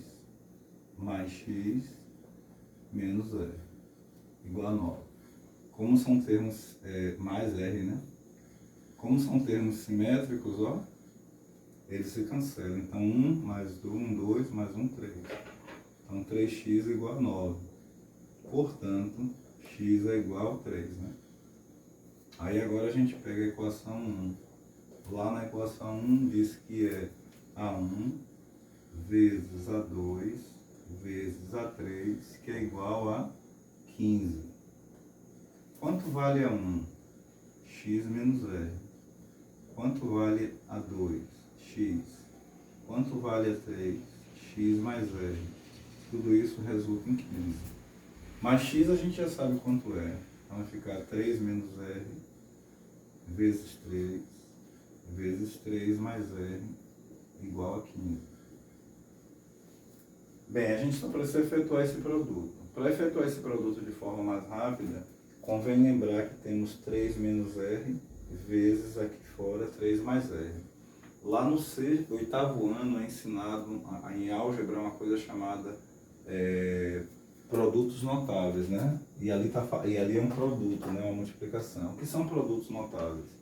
menos r, igual a 9. Como são termos mais r, né? Como são termos simétricos, ó, eles se cancelam. Então 1 mais 1, 2, mais 1, 3. Então 3x é igual a 9. Portanto, x é igual a 3, né? Aí agora a gente pega a equação 1. Lá na equação 1 diz que é A1 vezes A2 vezes A3, que é igual a 15. Quanto vale A1? X menos R. Quanto vale A2? X. Quanto vale A3? X mais R. Tudo isso resulta em 15. Mas X a gente já sabe quanto é. Então vai ficar 3 menos R vezes 3 vezes 3 mais R igual a 15. Bem, a gente só precisa efetuar esse produto. Para efetuar esse produto de forma mais rápida, convém lembrar que temos 3 menos R vezes aqui fora 3 mais R. Lá no oitavo ano é ensinado em álgebra uma coisa chamada produtos notáveis, né? E ali é um produto, né? Uma multiplicação. O que são produtos notáveis?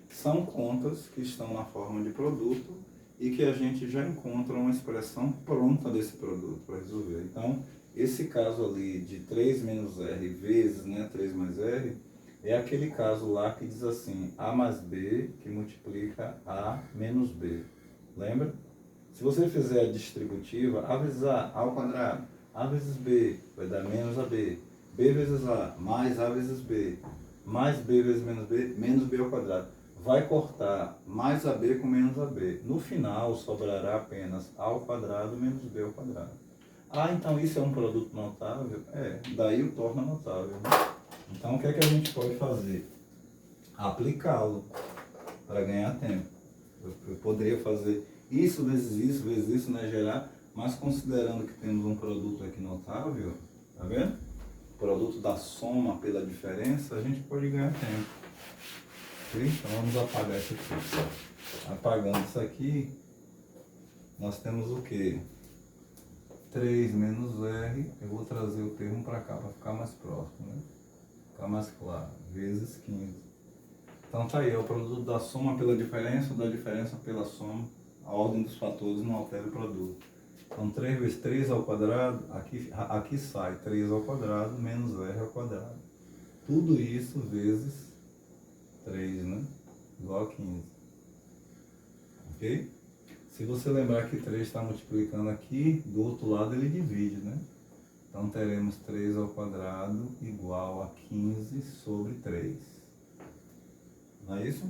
São contas que estão na forma de produto e que a gente já encontra uma expressão pronta desse produto para resolver. Então, esse caso ali de 3 menos R vezes, né, 3 mais R, é aquele caso lá que diz assim, A mais B que multiplica A menos B. Lembra? Se você fizer a distributiva, A vezes A ao quadrado, A vezes B vai dar menos AB, B vezes A mais A vezes B, mais B vezes menos B ao quadrado. vai cortar mais AB com menos AB. No final, sobrará apenas A ao quadrado menos B ao quadrado. Ah, então isso é um produto notável? É, daí o torna notável, né? Então, o que é que a gente pode fazer? Aplicá-lo para ganhar tempo. Eu poderia fazer isso vezes isso, né, gerar, mas considerando que temos um produto aqui notável, tá vendo? Produto da soma pela diferença, a gente pode ganhar tempo. Ok? Então vamos apagar isso aqui. Apagando isso aqui, nós temos o que? 3 menos R, eu vou trazer o termo para cá, para ficar mais próximo, né? Ficar mais claro, vezes 15. Então tá aí, é o produto da soma pela diferença, ou da diferença pela soma. A ordem dos fatores não altera o produto. Então 3 vezes 3 ao quadrado, aqui sai 3 ao quadrado menos R ao quadrado. Tudo isso vezes 3, né? Igual a 15. Ok? Se você lembrar que 3 está multiplicando aqui, do outro lado ele divide, né? Então teremos 3 ao quadrado igual a 15 sobre 3. Não é isso?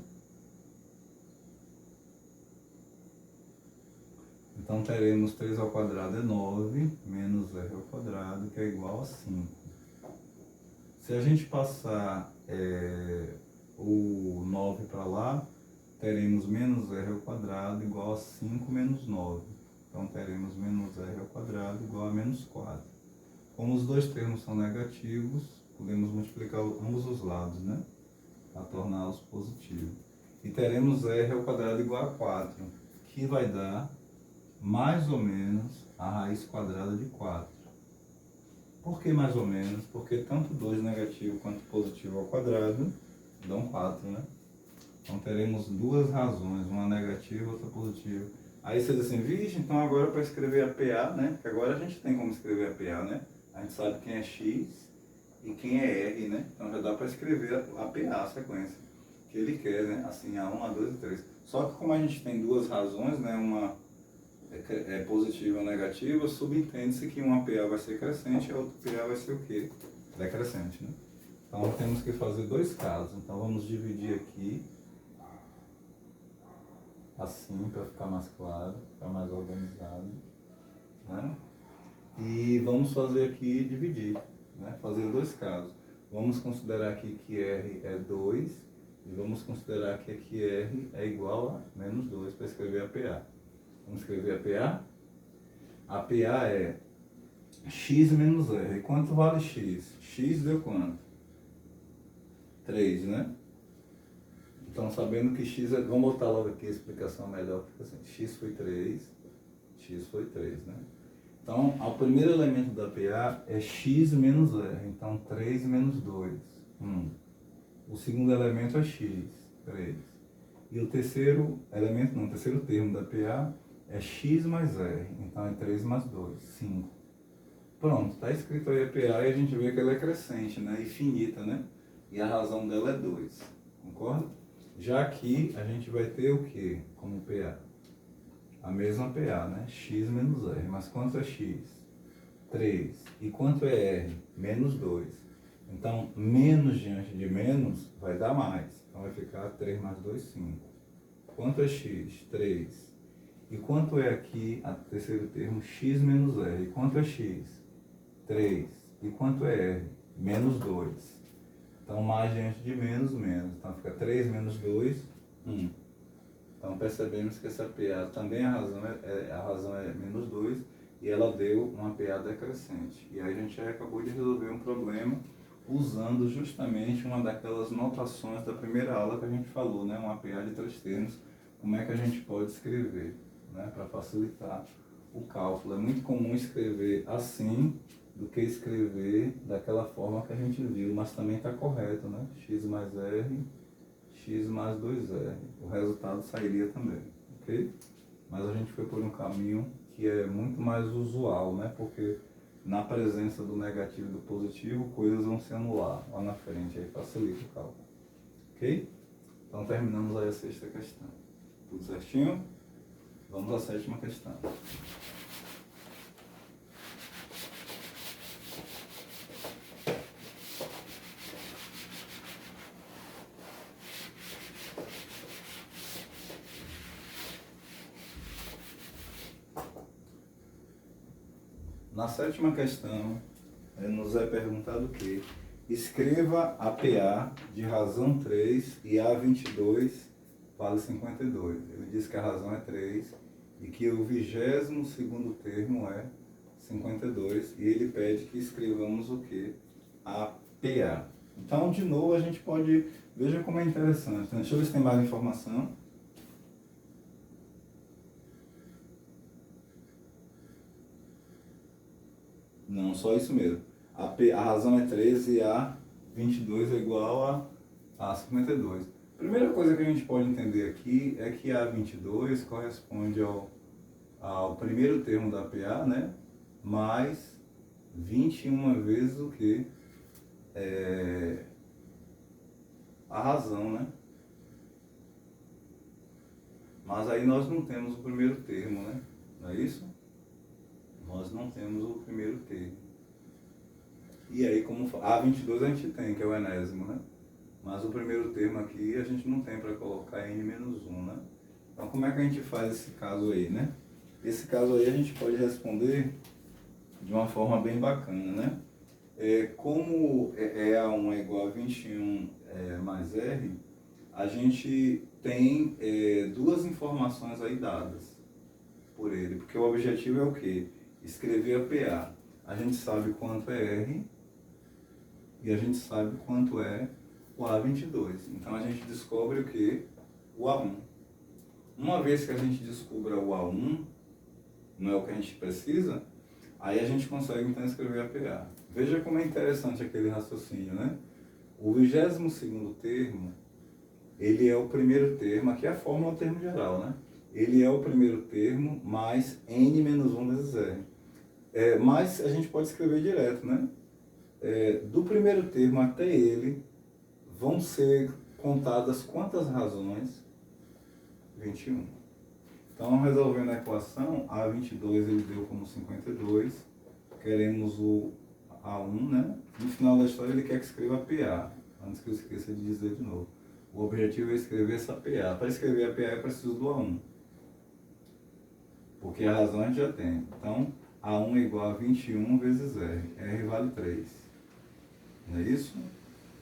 Então teremos 3 ao quadrado é 9, menos R ao quadrado, que é igual a 5. Se a gente passar o 9 para lá, teremos menos R ao quadrado igual a 5 menos 9. Então teremos menos R ao quadrado igual a menos 4. Como os dois termos são negativos, podemos multiplicar ambos os lados, né? Para torná-los positivos. E teremos R ao quadrado igual a 4, que vai dar mais ou menos a raiz quadrada de 4. Por que mais ou menos? Porque tanto 2 negativo quanto positivo ao quadrado dão 4, né? Então teremos duas razões, uma negativa e outra positiva. Aí você diz assim, vixe, então agora para escrever a PA, né? Porque agora a gente tem como escrever a PA, né? A gente sabe quem é X e quem é R, né? Então já dá para escrever a PA, a sequência que ele quer, né? Assim, A1, A2 e 3. Só que como a gente tem duas razões, né? Uma é positiva ou negativa, subentende-se que uma PA vai ser crescente e a outra PA vai ser o quê? Decrescente, né? Então temos que fazer dois casos. Então vamos dividir aqui, assim, para ficar mais claro, ficar mais organizado, né? E vamos fazer aqui dividir, né? Fazer dois casos. Vamos considerar aqui que R é 2 e vamos considerar que aqui R é igual a menos 2 para escrever a PA. Vamos escrever a PA? A PA é X menos R. E quanto vale X? X deu quanto? 3, né? Então, sabendo que X é... Vamos botar logo aqui a explicação melhor. Assim, X foi 3, X foi 3, né? Então, o primeiro elemento da PA é X menos R. Então, 3 menos 2, 1. O segundo elemento é X, 3. E o terceiro elemento, não, o terceiro termo da PA é X mais R. Então, é 3 mais 2, 5. Pronto, está escrito aí a PA e a gente vê que ela é crescente, né? Infinita, né? E a razão dela é 2. Concorda? Já aqui, a gente vai ter o que como PA? A mesma PA, né? X menos R. Mas quanto é X? 3. E quanto é R? Menos 2. Então, menos diante de menos vai dar mais. Então, vai ficar 3 mais 2, 5. Quanto é X? 3. E quanto é aqui, a terceiro termo, X menos R? E quanto é X? 3. E quanto é R? Menos 2. Então, mais diante de menos, menos. Então, fica 3 menos 2, 1. Então, percebemos que essa PA também a razão é menos 2 e ela deu uma PA decrescente. E aí a gente já acabou de resolver um problema usando justamente uma daquelas notações da primeira aula que a gente falou, né? Uma PA de 3 termos. Como é que a gente pode escrever, né? Para facilitar o cálculo. É muito comum escrever assim do que escrever daquela forma que a gente viu, mas também está correto, né? X mais R, X mais 2R. O resultado sairia também, ok? Mas a gente foi por um caminho que é muito mais usual, né? Porque na presença do negativo e do positivo, coisas vão se anular lá na frente, aí facilita o cálculo, ok? Então terminamos aí a sexta questão. Tudo certinho? Vamos à sétima questão. Na sétima questão, nos é perguntado o quê? Escreva a PA de razão 3 e A22 vale 52. Ele diz que a razão é 3 e que o 22º termo é 52 e ele pede que escrevamos o quê? A PA. Então, de novo, a gente pode... Veja como é interessante. Deixa eu ver se tem mais informação. Não, só isso mesmo. A razão é 13 e a 22 é igual a 52. Primeira coisa que a gente pode entender aqui é que a 22 corresponde ao primeiro termo da PA, né? Mais 21 vezes o que? A razão, né? Mas aí nós não temos o primeiro termo, né? Não é isso? Nós não temos o primeiro termo. E aí, como A22 a gente tem, que é o enésimo, né? Mas o primeiro termo aqui a gente não tem para colocar n-1, né? Então, como é que a gente faz esse caso aí, né? Esse caso aí a gente pode responder de uma forma bem bacana, né? Como A1 é igual a 21 mais R, a gente tem duas informações aí dadas por ele, porque o objetivo é o quê? Escrever a PA. A gente sabe quanto é R e a gente sabe quanto é o A22. Então a gente descobre o que? O A1. Uma vez que a gente descubra o A1, não é o que a gente precisa, aí a gente consegue então escrever a PA. Veja como é interessante aquele raciocínio, né? O 22º termo, ele é o primeiro termo, aqui é a fórmula do termo geral, né? Ele é o primeiro termo mais n-1 vezes R. Mas a gente pode escrever direto, né? Do primeiro termo até ele, vão ser contadas quantas razões? 21. Então, resolvendo a equação, A22 ele deu como 52, queremos o A1, né? No final da história ele quer que escreva a PA, antes que eu esqueça de dizer de novo. O objetivo é escrever essa PA. Para escrever a PA é preciso do A1, porque a razão a gente já tem. Então, A1 é igual a 21 vezes R. R vale 3. Não é isso?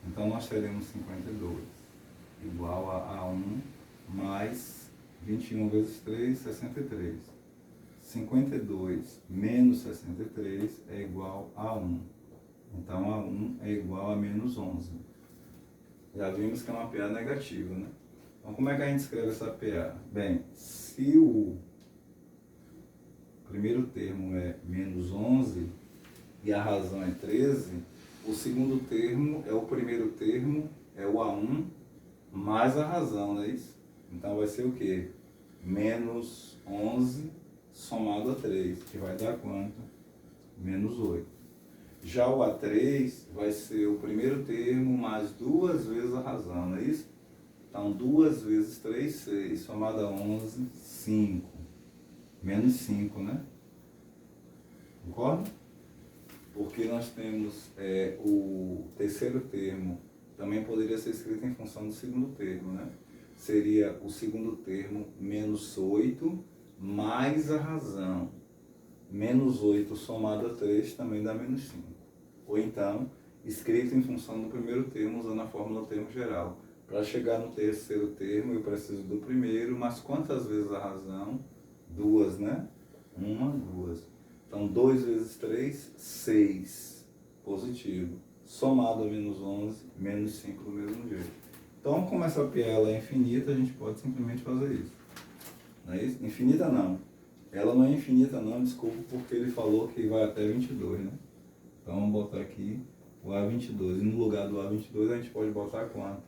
Então, nós teremos 52 igual a A1 mais 21 vezes 3, 63. 52 menos 63 é igual a 1. Então, A1 é igual a menos 11. Já vimos que é uma PA negativa, né? Então, como é que a gente escreve essa PA? Bem, se o primeiro termo é menos 11 e a razão é 13, o segundo termo é o primeiro termo, é o A1 mais a razão, não é isso? Então vai ser o quê? Menos 11 somado a 3, que vai dar quanto? Menos 8. Já o A3 vai ser o primeiro termo mais duas vezes a razão, não é isso? Então 2 vezes 3, 6, somado a 11, 5. Menos 5, né? Concorda? Porque nós temos o terceiro termo, também poderia ser escrito em função do segundo termo, né? Seria o segundo termo menos 8 mais a razão. Menos 8 somado a 3 também dá menos 5. Ou então, escrito em função do primeiro termo, usando a fórmula do termo geral. Para chegar no terceiro termo, eu preciso do primeiro, mas quantas vezes a razão? 2, né? 1, 2. Então, 2 vezes 3, 6. Positivo. Somado a menos 11, menos 5 do mesmo jeito. Então, como essa PA ela é infinita, a gente pode simplesmente fazer isso. Não é isso? Infinita não. Ela não é infinita não, desculpa, porque ele falou que vai até 22, né? Então, vamos botar aqui o A22. E no lugar do A22, a gente pode botar quanto?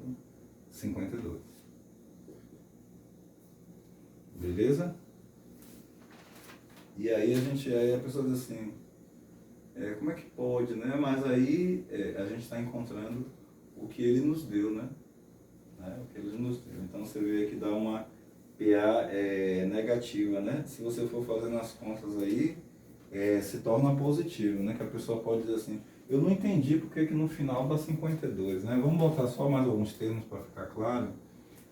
52. Beleza? E aí a pessoa diz assim, como é que pode, né? Mas aí a gente está encontrando o que ele nos deu, né? O que ele nos deu. Então você vê que dá uma PA negativa, né? Se você for fazendo as contas aí, se torna positivo, né? Que a pessoa pode dizer assim, eu não entendi porque que no final dá 52, né? Vamos botar só mais alguns termos para ficar claro.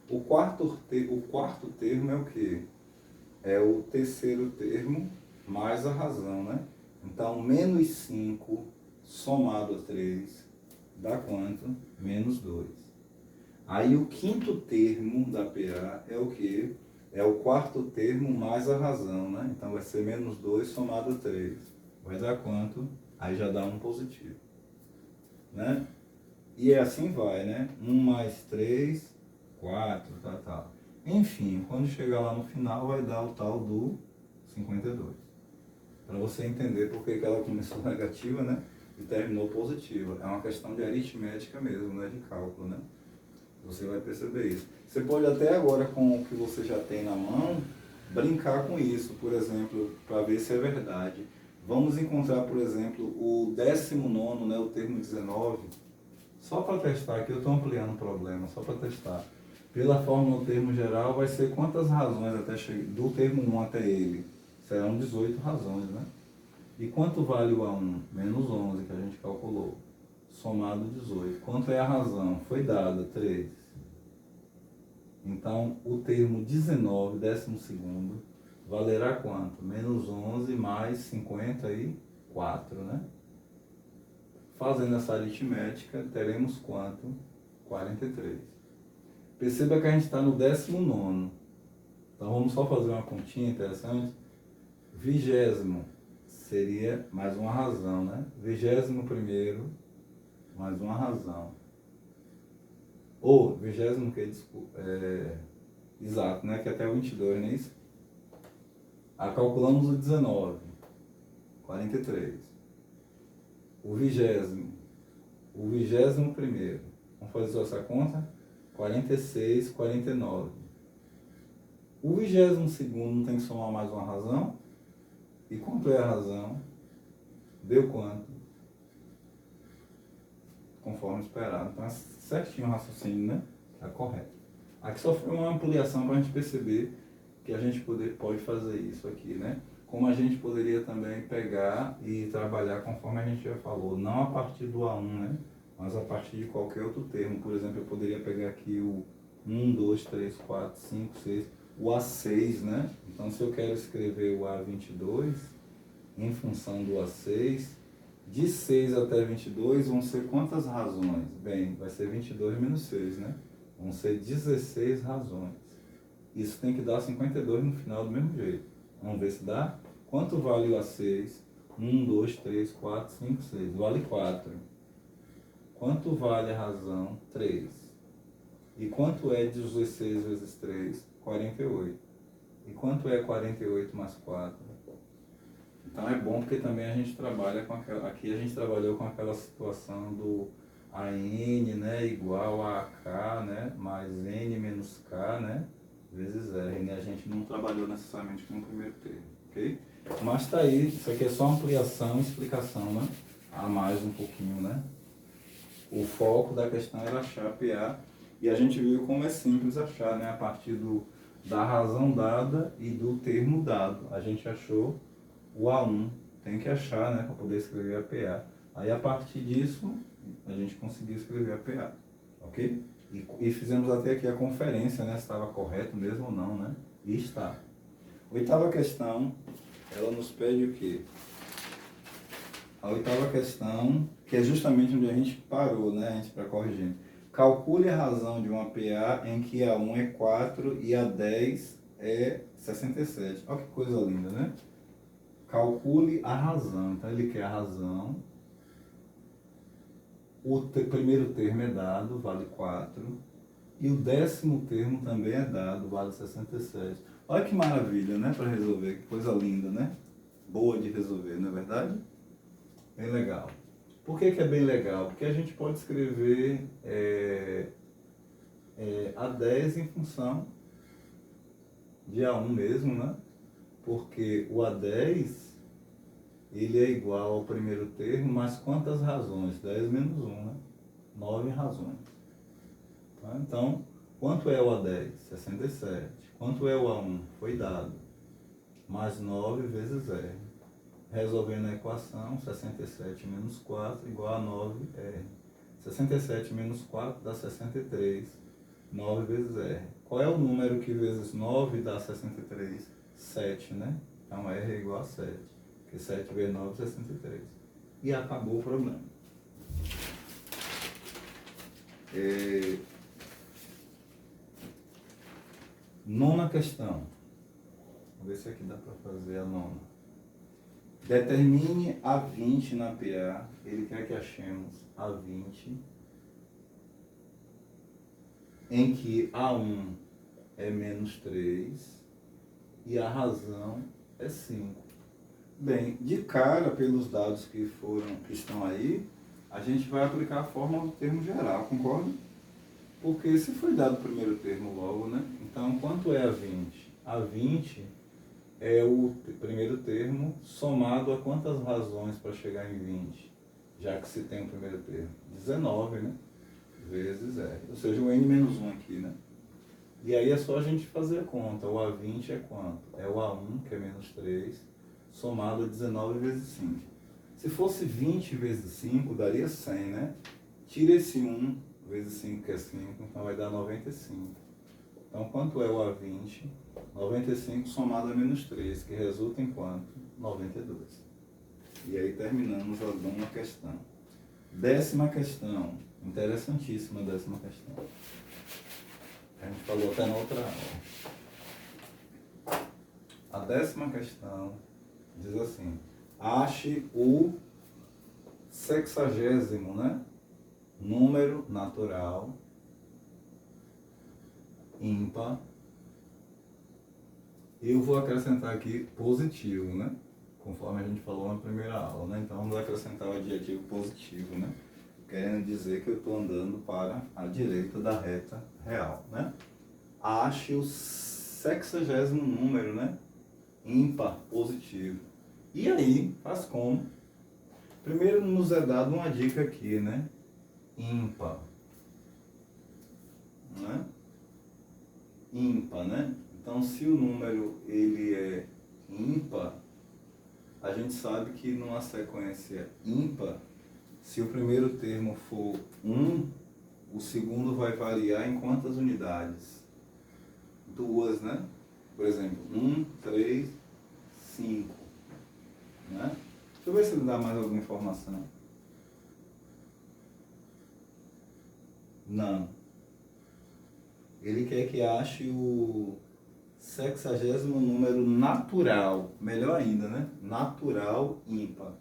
O quarto termo é o quê? É o terceiro termo mais a razão, né? Então, menos 5 somado a 3 dá quanto? Menos 2. Aí o quinto termo da PA é o quê? É o quarto termo mais a razão, né? Então vai ser menos 2 somado a 3. Vai dar quanto? Aí já dá um positivo, né? E assim vai, né? 1 mais 3, 4, tal. Enfim, quando chegar lá no final vai dar o tal do 52. Para você entender por que ela começou negativa, né? E terminou positiva. É uma questão de aritmética mesmo, não é de cálculo, né? Você vai perceber isso. Você pode até agora, com o que você já tem na mão, brincar com isso, por exemplo, para ver se é verdade. Vamos encontrar, por exemplo, o 19º, né, o termo 19, só para testar, aqui eu estou ampliando o problema, só para testar. Pela fórmula do termo geral, vai ser quantas razões até do termo 1 até ele? Serão 18 razões, né? E quanto vale o A1? Menos 11, que a gente calculou. Somado 18. Quanto é a razão? Foi dada 3. Então, o termo 19, 12º, valerá quanto? Menos 11 mais 54, né? Fazendo essa aritmética, teremos quanto? 43. Perceba que a gente está no 19º. Então, vamos só fazer uma continha interessante. 20º seria mais uma razão, né? 21º mais uma razão. Ou, 20º que desculpa, exato, né? Que até o 22, não é isso? Calculamos o 19, 43. O 20º, o 21º, vamos fazer só essa conta? 46, 49. O 22º tem que somar mais uma razão? E quanto é a razão? Deu quanto? Conforme esperado. Então é certinho o raciocínio, né? Está correto. Aqui só foi uma ampliação para a gente perceber que a gente pode fazer isso aqui, né? Como a gente poderia também pegar e trabalhar conforme a gente já falou, não a partir do A1, né? Mas a partir de qualquer outro termo. Por exemplo, eu poderia pegar aqui o 1, 2, 3, 4, 5, 6, o A6, né? Então, se eu quero escrever o A22, em função do A6, de 6 até 22 vão ser quantas razões? Bem, vai ser 22 menos 6, né? Vão ser 16 razões. Isso tem que dar 52 no final do mesmo jeito. Vamos ver se dá? Quanto vale o A6? 1, 2, 3, 4, 5, 6. Vale 4. Quanto vale a razão? 3. E quanto é 16 vezes 3? 48. E quanto é 48 mais 4? Então é bom porque também a gente trabalha com aquela... Aqui a gente trabalhou com aquela situação do AN, né, igual a AK, né, mais N menos K, né, vezes R, né? A gente não trabalhou necessariamente com o primeiro termo, ok? Mas está aí, isso aqui é só ampliação, explicação, né? A mais um pouquinho, né? O foco da questão era achar PA e a gente viu como é simples achar, né? A partir da razão dada e do termo dado. A gente achou o A1, tem que achar, né? Para poder escrever a PA. Aí a partir disso, a gente conseguiu escrever a PA, ok? E fizemos até aqui a conferência, né? Se estava correto mesmo ou não, né? E está. Oitava questão, ela nos pede o quê? A oitava questão, que é justamente onde a gente parou, né? A gente para corrigir. Calcule a razão de uma PA em que a 1 é 4 e a 10 é 67. Olha que coisa linda, né? Calcule a razão. Então ele quer a razão. O primeiro termo é dado, vale 4. E o 10º termo também é dado, vale 67. Olha que maravilha, né? Para resolver, que coisa linda, né? Boa de resolver, não é verdade? Bem legal. Por que é bem legal? Porque a gente pode escrever a 10 em função de A1 mesmo, né? Porque o A10 ele é igual ao primeiro termo, mas quantas razões? 10 menos 1, né? 9 razões. Tá? Então, quanto é o A10? 67. Quanto é o A1? Foi dado. Mais 9 vezes R. Resolvendo a equação, 67 menos 4 igual a 9R. 67 menos 4 dá 63. 9 vezes R. Qual é o número que vezes 9 dá 63? 7, né? Então R é igual a 7. Porque 7 vezes 9 é 63. E acabou o problema. Nona questão. Vamos ver se aqui dá para fazer a nona. Determine A20 na PA. Ele quer que achemos A20 em que A1 é menos 3 e a razão é 5. Bem, de cara, pelos dados que estão aí, a gente vai aplicar a fórmula do termo geral, concorda? Porque se foi dado o primeiro termo logo, né? Então, quanto é A20? A20 é o primeiro termo somado a quantas razões para chegar em 20? Já que se tem o primeiro termo? 19, né? Vezes R. Ou seja, o N-1 aqui, né? E aí é só a gente fazer a conta. O A20 é quanto? É o A1, que é menos 3, somado a 19 vezes 5. Se fosse 20 vezes 5, daria 100, né? Tira esse 1 vezes 5, que é 5, então vai dar 95. Então, quanto é o A20? 95 somado a menos 3, que resulta em quanto? 92. E aí terminamos a nona questão. 10ª questão. Interessantíssima a 10ª questão. A gente falou até na outra aula. A 10ª questão diz assim: ache o 60º, né? Número natural ímpar. Eu vou acrescentar aqui positivo, né? Conforme a gente falou na primeira aula, né? Então vamos acrescentar o adjetivo positivo, né? Querendo dizer que eu estou andando para a direita da reta real, né? Ache o 60º número, né? Ímpar, positivo. E aí, faz como? Primeiro nos é dado uma dica aqui, né? Ímpar. Né? Ímpar, né? Então, se o número ele é ímpar, a gente sabe que numa sequência ímpar, se o primeiro termo for 1, o segundo vai variar em quantas unidades? 2, né? Por exemplo, 1, 3, 5. Né? Deixa eu ver se ele dá mais alguma informação. Não. Ele quer que ache o 60º número natural. Melhor ainda, né? Natural ímpar.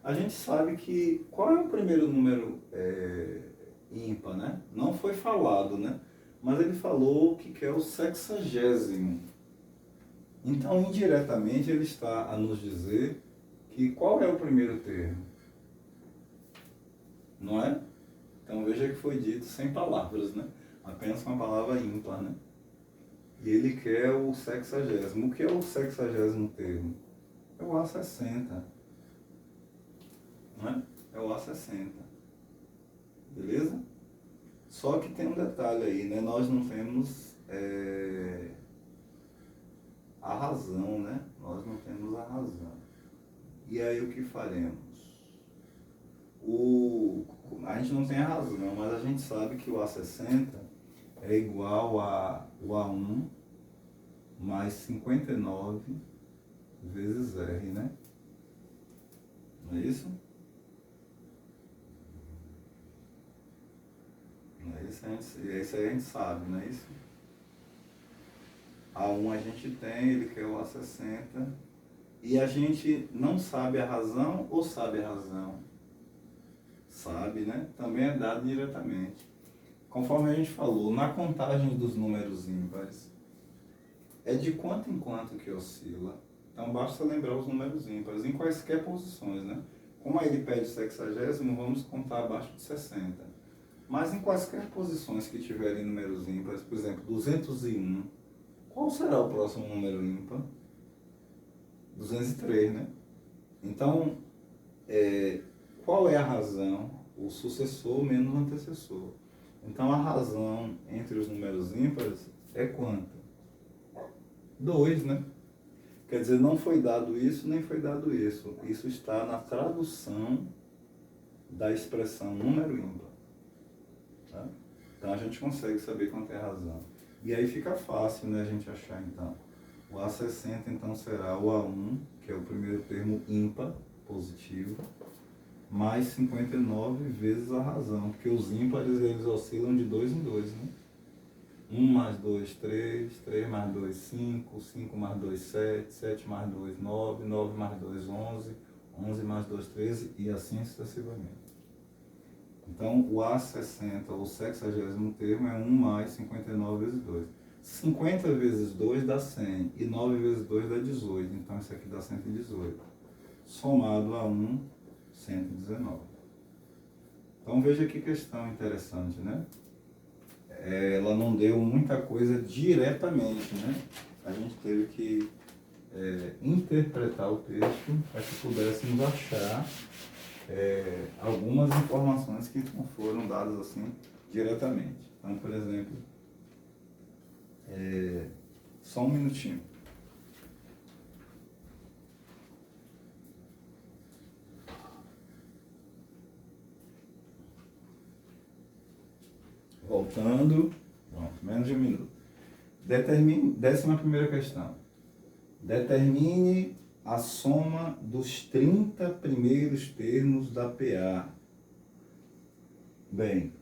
A gente sabe que... Qual é o primeiro número ímpar, né? Não foi falado, né? Mas ele falou que quer o 60º. Então, indiretamente, ele está a nos dizer que qual é o primeiro termo? Não é? Então, veja que foi dito sem palavras, né? Apenas com a palavra ímpar, né? E ele quer o 60º. O que é o 60º termo? É o A60. Não é? É o A60. Beleza? Só que tem um detalhe aí, né? Nós não temos a razão, né? Nós não temos a razão. E aí o que faremos? A gente não tem a razão, mas a gente sabe que o A60 é igual a o A1 mais 59 vezes R, né? Não é isso? Não é isso? Isso aí a gente sabe, não é isso? A1 a gente tem, ele quer o A60. E a gente não sabe a razão ou sabe a razão? Sabe, né? Também é dado diretamente. Conforme a gente falou, na contagem dos números ímpares, é de quanto em quanto que oscila. Então basta lembrar os números ímpares, em quaisquer posições, né? Como aí ele pede 60º, vamos contar abaixo de 60. Mas em quaisquer posições que tiverem números ímpares, por exemplo, 201, qual será o próximo número ímpar? 203, né? Então, qual é a razão? O sucessor menos o antecessor. Então, a razão entre os números ímpares é quanto? 2, né? Quer dizer, não foi dado isso, nem foi dado isso. Isso está na tradução da expressão número ímpar. Tá? Então, a gente consegue saber quanto é a razão. E aí fica fácil, né, a gente achar, então. O A60 então será o A1, que é o primeiro termo ímpar, positivo, mais 59 vezes a razão, porque os ímpares eles oscilam de 2 em 2, né? 1 mais 2, 3, 3 mais 2, 5, 5 mais 2, 7, 7 mais 2, 9, 9 mais 2, 11, 11 mais 2, 13 e assim sucessivamente. Então, o A60, ou 60º termo, é 1 mais 59 vezes 2. 50 vezes 2 dá 100, e 9 vezes 2 dá 18. Então, isso aqui dá 118. Somado a 1, 119. Então, veja que questão interessante, né? Ela não deu muita coisa diretamente, né? A gente teve que interpretar o texto para que pudéssemos achar algumas informações que não foram dadas assim diretamente. Então, por exemplo, só um minutinho. Voltando, pronto, menos de um minuto. Determine, 11ª questão. Determine a soma dos 30 primeiros termos da PA. Bem,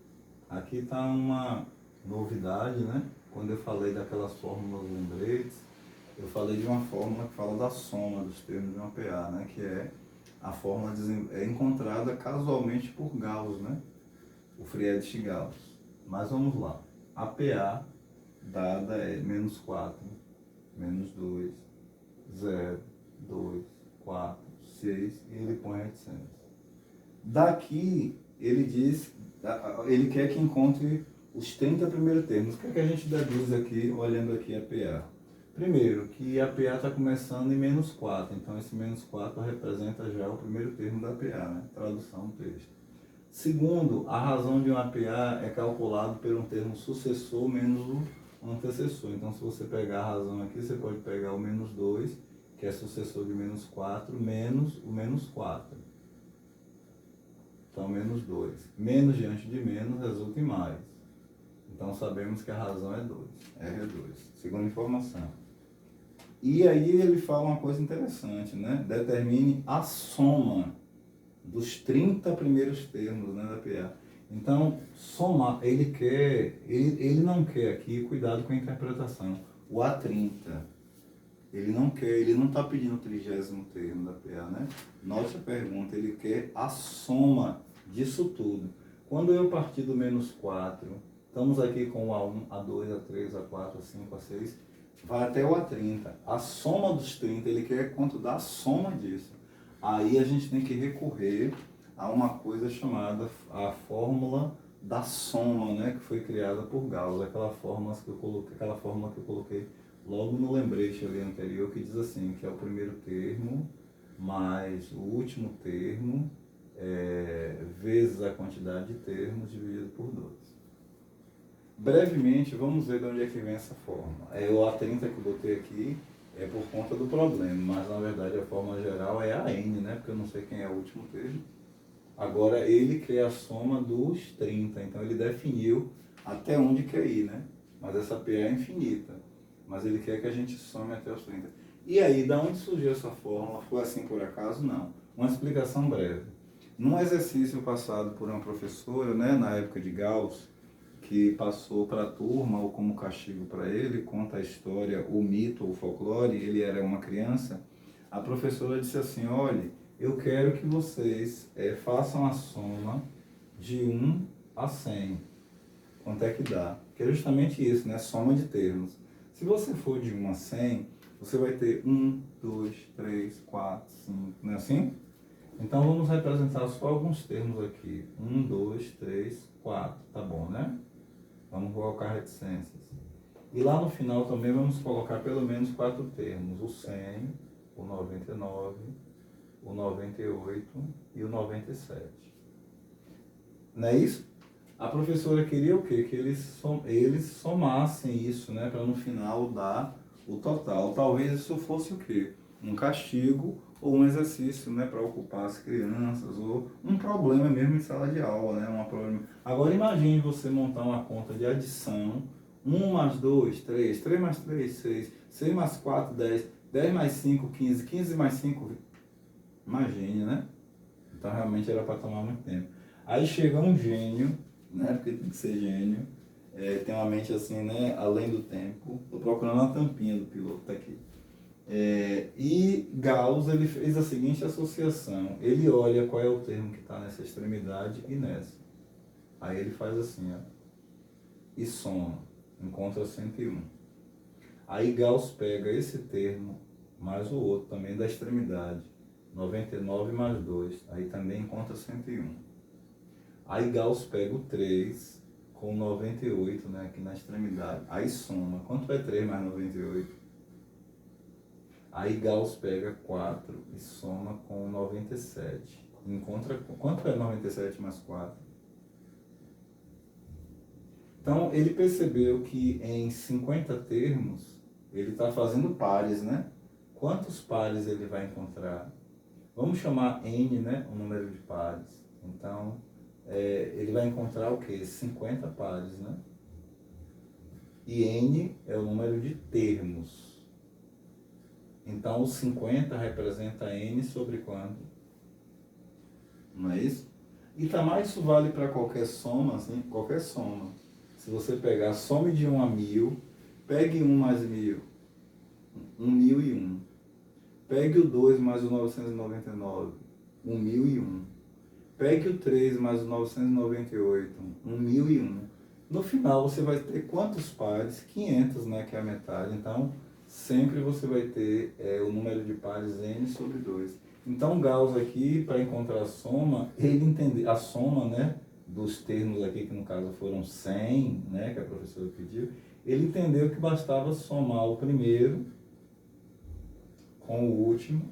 aqui está uma novidade, né? Quando eu falei daquelas fórmulas lembretes, eu falei de uma fórmula que fala da soma dos termos de uma PA, né? Que é a fórmula encontrada casualmente por Gauss, né? O Friedrich Gauss. Mas vamos lá. A PA dada é menos 4, menos 2, 0, 2, 4, 6 e ele põe reticências. Daqui ele diz, ele quer que encontre os 30 primeiros termos. O que é que a gente deduz aqui, olhando aqui a PA? Primeiro, que a PA está começando em menos 4, então esse menos 4 representa já o primeiro termo da PA, né? Tradução do texto. Segundo, a razão de uma PA é calculado por um termo sucessor menos o antecessor. Então, se você pegar a razão aqui, você pode pegar o menos 2, que é sucessor de menos 4, menos o menos 4. Então, menos 2. Menos diante de menos resulta em mais. Então, sabemos que a razão é 2. R2. Segunda informação. E aí ele fala uma coisa interessante, né? Determine a soma dos 30 primeiros termos, né, da PA. Então, somar, ele não quer aqui, cuidado com a interpretação, o A30. Ele não está pedindo o 30º termo da PA, né? Note a pergunta, ele quer a soma disso tudo. Quando eu partir do menos 4, estamos aqui com o A1, A2, A3, A4, A5, A6, vai até o A30. A soma dos 30, ele quer quanto dá a soma disso. Aí a gente tem que recorrer a uma coisa chamada a fórmula da soma, né, que foi criada por Gauss, aquela fórmula que eu coloquei logo no lembrete ali anterior, que diz assim, que é o primeiro termo mais o último termo vezes a quantidade de termos dividido por 2. Brevemente, vamos ver de onde é que vem essa fórmula. O A30 que eu botei aqui é por conta do problema, mas na verdade a fórmula geral é a N, né? Porque eu não sei quem é o último termo. Agora ele cria a soma dos 30, então ele definiu até onde quer ir, né? Mas essa PA é infinita, mas ele quer que a gente some até os 30. E aí, da onde surgiu essa fórmula? Foi assim por acaso? Não. Uma explicação breve. Num exercício passado por uma professora, né, na época de Gauss, que passou para a turma, ou como castigo para ele, conta a história, o mito ou o folclore, ele era uma criança, a professora disse assim, olha, eu quero que vocês façam a soma de 1 a 100. Quanto é que dá? Que é justamente isso, né? Soma de termos. Se você for de 1 a 100, você vai ter 1, 2, 3, 4, 5, não é assim? Então vamos representar só alguns termos aqui. 1, 2, 3, 4, tá bom, né? Vamos colocar reticências. E lá no final também vamos colocar pelo menos 4 termos. O 100, o 99, o 98 e o 97. Não é isso? A professora queria o quê? Que eles somassem isso, né? Para no final dar o total. Talvez isso fosse o quê? Um castigo ou um exercício, né? Para ocupar as crianças, ou um problema mesmo em sala de aula, né? Agora imagine você montar uma conta de adição 1 mais 2, 3. 3 mais 3, 6. 6 mais 4, 10. 10 mais 5, 15. 15 mais 5, mais gênio, né? Então realmente era para tomar muito tempo. Aí chega um gênio, né? Porque tem que ser gênio. Tem uma mente assim, né? Além do tempo. Estou procurando a tampinha do piloto, tá aqui. E Gauss ele fez a seguinte associação. Ele olha qual é o termo que está nessa extremidade e nessa. Aí ele faz assim, ó, e soma, encontra 101. Aí Gauss pega esse termo mais o outro também da extremidade, 99 mais 2, aí também encontra 101. Aí Gauss pega o 3 com 98, né, aqui na extremidade, aí soma. Quanto é 3 mais 98? Aí Gauss pega 4 e soma com 97. Encontra quanto é 97 mais 4? Então, ele percebeu que em 50 termos, ele está fazendo pares, né? Quantos pares ele vai encontrar? Vamos chamar N, né? O número de pares. Então, ele vai encontrar o quê? 50 pares, né? E N é o número de termos. Então, o 50 representa N sobre quanto? Não é isso? E também isso vale para qualquer soma, assim, qualquer soma. Se você pegar, some de 1 a 1000, pegue 1 mais 1000, 1001. Pegue o 2 mais o 999, 1001. Pegue o 3 mais o 998, 1001. No final você vai ter quantos pares? 500, né, que é a metade. Então, sempre você vai ter o número de pares n sobre 2. Então, Gauss aqui, para encontrar a soma, ele entendeu a soma, né, dos termos aqui, que no caso foram 100, né, que a professora pediu, ele entendeu que bastava somar o primeiro com o último,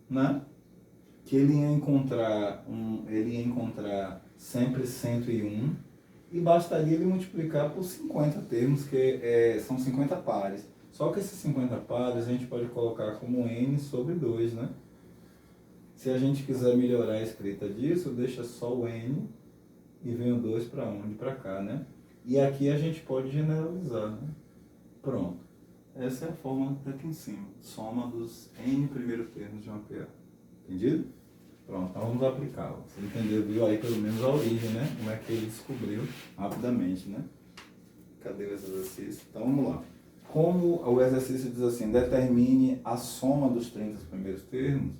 né, que ele ia encontrar sempre 101, e bastaria ele multiplicar por 50 termos, que são 50 pares. Só que esses 50 pares a gente pode colocar como n sobre 2, né? Se a gente quiser melhorar a escrita disso, deixa só o n e vem o 2 para onde? Para cá, né? E aqui a gente pode generalizar, né? Pronto. Essa é a forma daqui em cima. Soma dos n primeiros termos de uma PA. Entendido? Pronto, então vamos aplicar. Você entendeu, viu aí pelo menos a origem, né? Como é que ele descobriu rapidamente, né? Cadê o exercício? Então vamos lá. Como o exercício diz assim, determine a soma dos 30 primeiros termos,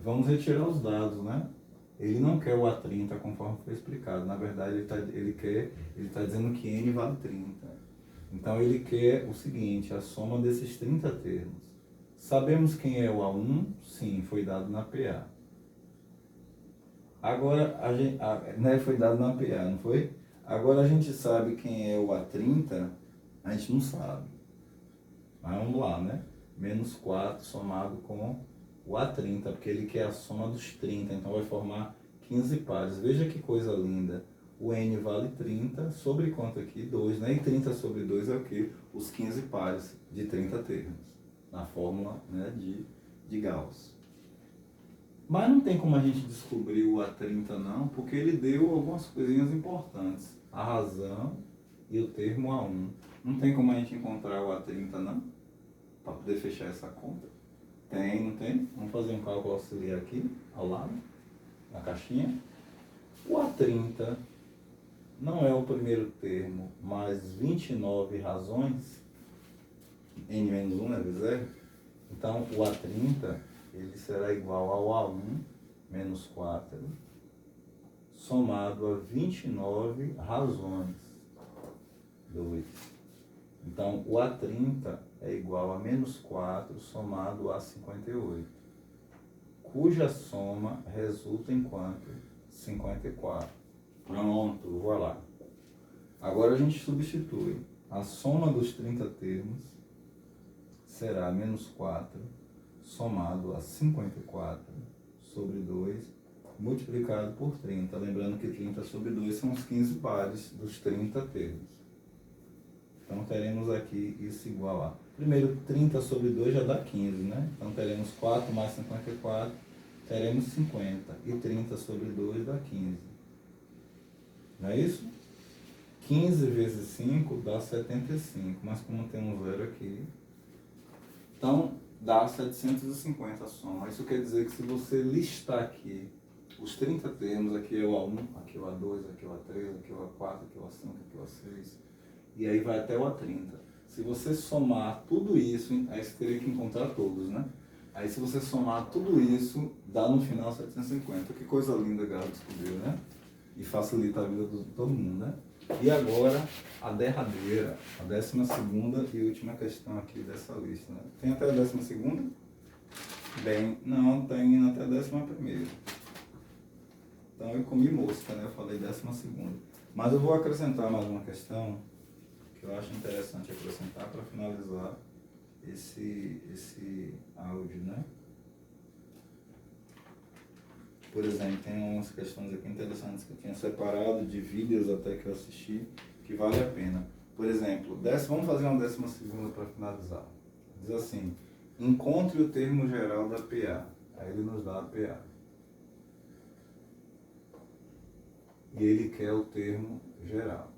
vamos retirar os dados, né? Ele não quer o A30 conforme foi explicado. Na verdade, ele está dizendo que N vale 30. Então ele quer o seguinte, a soma desses 30 termos. Sabemos quem é o A1? Sim, foi dado na PA. Agora, né, foi dado na PA, não foi? Agora a gente sabe quem é o A30, a gente não sabe. Mas vamos lá, né? Menos 4 somado com o A30, porque ele quer a soma dos 30, então vai formar 15 pares. Veja que coisa linda. O N vale 30, sobre quanto aqui? 2, né? E 30 sobre 2 é o quê? Os 15 pares de 30 termos, na fórmula, né, de Gauss. Mas não tem como a gente descobrir o A30 não, porque ele deu algumas coisinhas importantes. A razão e o termo A1. Não tem como a gente encontrar o A30 não? Para poder fechar essa conta? Tem, não tem? Vamos fazer um cálculo auxiliar aqui, ao lado, na caixinha. O A30 não é o primeiro termo, mas 29 razões, n menos 1 é zero. Então, o A30 ele será igual ao A1 menos 4, somado a 29 razões, 2. Então, o A30 é igual a menos 4 somado a 58, cuja soma resulta em quanto? 54. Pronto, vou lá. Agora a gente substitui. A soma dos 30 termos será menos 4 somado a 54 sobre 2 multiplicado por 30. Lembrando que 30 sobre 2 são os 15 pares dos 30 termos. Então teremos aqui isso igual a... Primeiro, 30 sobre 2 já dá 15, né? Então teremos 4 mais 54, teremos 50. E 30 sobre 2 dá 15. Não é isso? 15 vezes 5 dá 75, mas como tem um zero aqui, então dá 750 a soma. Isso quer dizer que se você listar aqui os 30 termos, aqui é o A1, aqui é o A2, aqui é o A3, aqui é o A4, aqui é o A5, aqui é o A6, e aí vai até o A30. Se você somar tudo isso, aí você teria que encontrar todos, né? Aí se você somar tudo isso, dá no final 750. Que coisa linda que ela descobriu, né? E facilita a vida de todo mundo, né? E agora, a derradeira, a 12ª e última questão aqui dessa lista, né? Tem até a 12ª? Bem, não, tem até a 11ª. Então eu comi mosca, né? Eu falei 12ª. Mas eu vou acrescentar mais uma questão que eu acho interessante acrescentar para finalizar esse áudio, né? Por exemplo, tem umas questões aqui interessantes que eu tinha separado de vídeos até que eu assisti, que vale a pena. Por exemplo, vamos fazer uma 12ª para finalizar. Diz assim, encontre o termo geral da PA. Aí ele nos dá a PA. E ele quer o termo geral.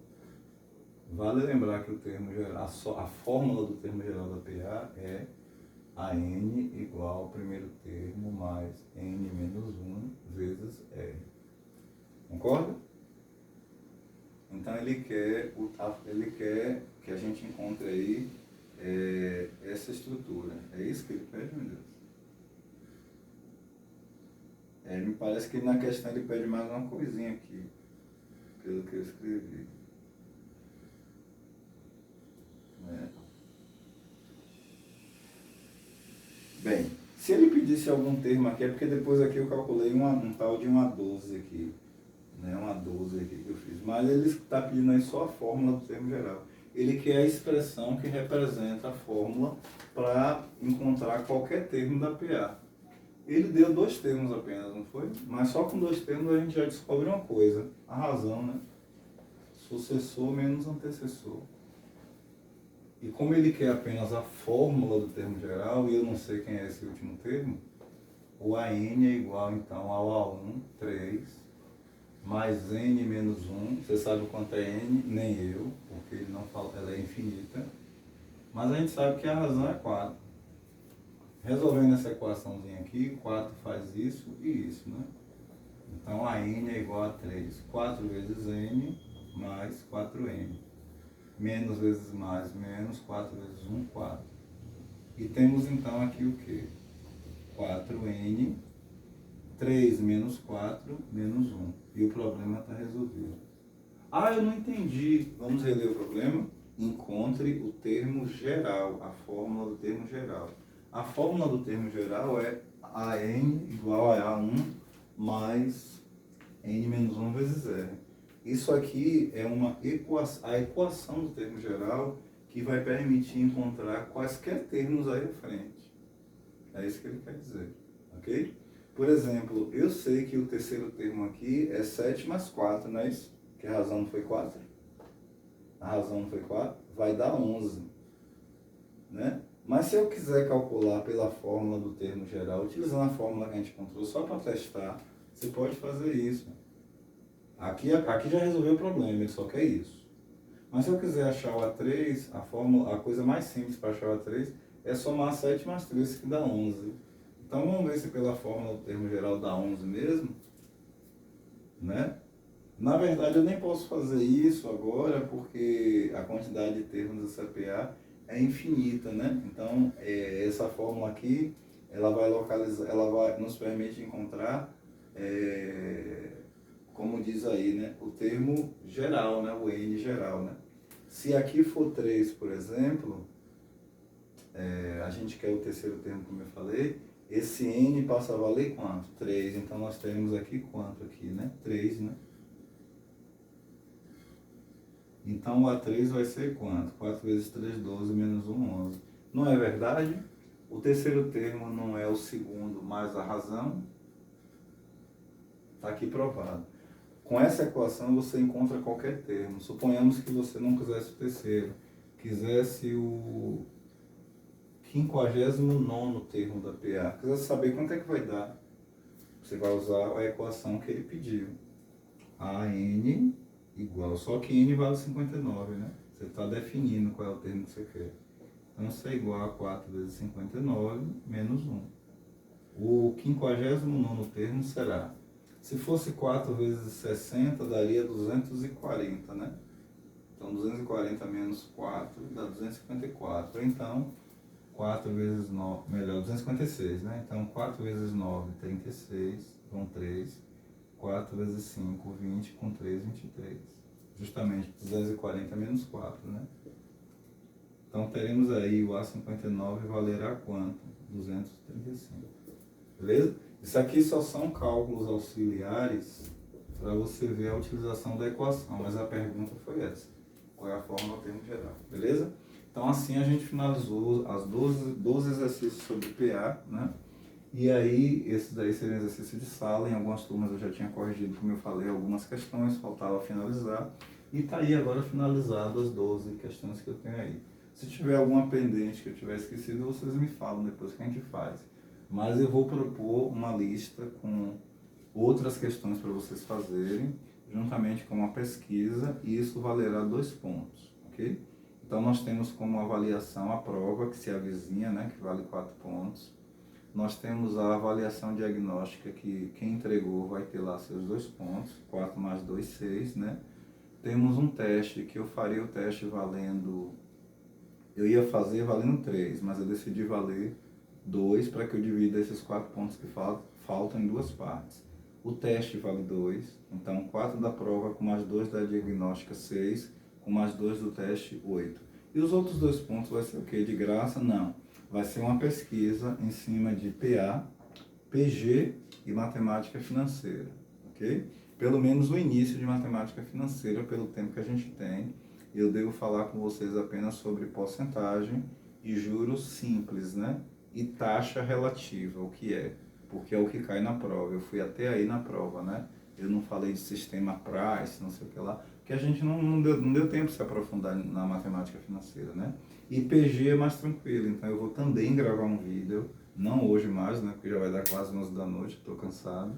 Vale lembrar que o termo geral, a fórmula do termo geral da PA é a n igual ao primeiro termo mais n menos 1 vezes R. Concorda? Então ele quer que a gente encontre aí essa estrutura. É isso que ele pede, meu Deus? Me parece que na questão ele pede mais uma coisinha aqui, pelo que eu escrevi. Bem, se ele pedisse algum termo aqui, é porque depois aqui eu calculei um tal de uma 12 aqui, né? Uma 12 aqui que eu fiz. Mas ele está pedindo aí só a fórmula do termo geral. Ele quer a expressão que representa a fórmula para encontrar qualquer termo da PA. Ele deu 2 termos apenas, não foi? Mas só com 2 termos a gente já descobre uma coisa, a razão, né? Sucessor menos antecessor. E como ele quer apenas a fórmula do termo geral, e eu não sei quem é esse último termo, o AN é igual então ao A1, 3, mais N menos 1. Você sabe quanto é N? Nem eu, porque ele não fala, ela é infinita. Mas a gente sabe que a razão é 4. Resolvendo essa equaçãozinha aqui, 4 faz isso e isso, né? Então a N é igual a 3. 4 vezes N mais 4N. Menos vezes mais, menos, 4 vezes 1, 4. E temos então aqui o quê? 4n, 3 menos 4, menos 1. E o problema está resolvido. Ah, eu não entendi. Vamos reler o problema? Encontre o termo geral, a fórmula do termo geral. A fórmula do termo geral é AN igual a A1 mais N menos 1 vezes R. Isso aqui é a equação do termo geral que vai permitir encontrar quaisquer termos aí à frente. É isso que ele quer dizer, ok? Por exemplo, eu sei que o terceiro termo aqui é 7 mais 4, não é isso? Que a razão não foi 4? A razão não foi 4? Vai dar 11, né? Mas se eu quiser calcular pela fórmula do termo geral, utilizando a fórmula que a gente encontrou só para testar, você pode fazer isso. Aqui já resolveu o problema, ele só quer isso. Mas se eu quiser achar o A3, a coisa mais simples para achar o A3 é somar 7 mais 3, que dá 11. Então vamos ver se pela fórmula do termo geral dá 11 mesmo, né? Na verdade eu nem posso fazer isso agora porque a quantidade de termos dessa PA é infinita, né? Então essa fórmula aqui, ela vai localizar, ela vai nos permite encontrar como diz aí, né, o termo geral, né, o N geral, né? Se aqui for 3, por exemplo, a gente quer o terceiro termo, como eu falei, esse N passa a valer quanto? 3, então nós temos aqui quanto aqui, né? 3, né? Então o A3 vai ser quanto? 4 vezes 3, 12, menos 1, 11. Não é verdade? O terceiro termo não é o segundo mais a razão? Está aqui provado. Com essa equação você encontra qualquer termo. Suponhamos que você não quisesse o terceiro, quisesse o 59º termo da PA. Quisesse saber quanto é que vai dar. Você vai usar a equação que ele pediu. AN igual, só que n vale 59, né? Você está definindo qual é o termo que você quer. Então, isso é igual a 4 vezes 59 menos 1. O 59º termo será, se fosse 4 vezes 60, daria 240, né? Então, 240 menos 4 dá 254. Então, 4 vezes 9, melhor, 256, né? Então, 4 vezes 9, 36, com 3. 4 vezes 5, 20, com 3, 23. Justamente 240 menos 4, né? Então, teremos aí o A59 valerá quanto? 235. Beleza? Isso aqui só são cálculos auxiliares para você ver a utilização da equação, mas a pergunta foi essa. Qual é a fórmula do termo geral? Beleza? Então, assim a gente finalizou as 12 exercícios sobre PA, né? E aí, esses daí seriam exercícios de sala. Em algumas turmas eu já tinha corrigido, como eu falei, algumas questões, faltava finalizar. E está aí agora finalizado as 12 questões que eu tenho aí. Se tiver alguma pendente que eu tiver esquecido, vocês me falam depois que a gente faz. Mas eu vou propor uma lista com outras questões para vocês fazerem, juntamente com uma pesquisa, e isso valerá 2 pontos, ok? Então, nós temos como avaliação a prova, que se avizinha, né, que vale 4 pontos. Nós temos a avaliação diagnóstica, que quem entregou vai ter lá seus 2 pontos, 4 mais 2, 6, né? Temos um teste, que eu faria o teste valendo, eu ia fazer valendo 3, mas eu decidi valer 2 para que eu divida esses 4 pontos que faltam em 2 partes. O teste vale 2, então 4 da prova com mais 2 da diagnóstica, 6, com mais 2 do teste, 8. E os outros 2 pontos vai ser o quê? De graça? Não. Vai ser uma pesquisa em cima de PA, PG e matemática financeira, ok? Pelo menos o início de matemática financeira, pelo tempo que a gente tem. Eu devo falar com vocês apenas sobre porcentagem e juros simples, né? E taxa relativa, o que é? Porque é o que cai na prova. Eu fui até aí na prova, né? Eu não falei de sistema price, não sei o que lá, porque a gente não deu tempo de se aprofundar na matemática financeira, né? E PG é mais tranquilo, então eu vou também gravar um vídeo, não hoje mais, né? Porque já vai dar quase 11 da noite, estou cansado.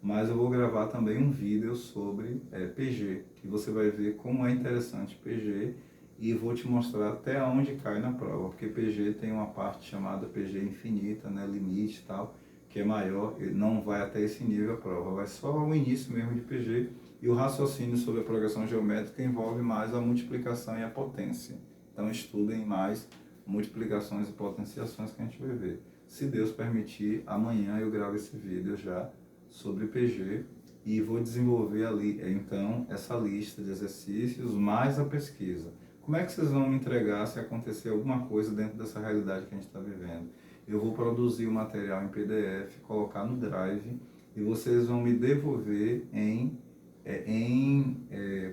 Mas eu vou gravar também um vídeo sobre PG, que você vai ver como é interessante PG, e vou te mostrar até onde cai na prova, porque PG tem uma parte chamada PG infinita, né, limite e tal, que é maior, não vai até esse nível a prova, vai só o início mesmo de PG, e o raciocínio sobre a progressão geométrica envolve mais a multiplicação e a potência. Então estudem mais multiplicações e potenciações que a gente vai ver. Se Deus permitir, amanhã eu gravo esse vídeo já sobre PG e vou desenvolver ali, então, essa lista de exercícios mais a pesquisa. Como é que vocês vão me entregar se acontecer alguma coisa dentro dessa realidade que a gente está vivendo? Eu vou produzir o material em PDF, colocar no Drive e vocês vão me devolver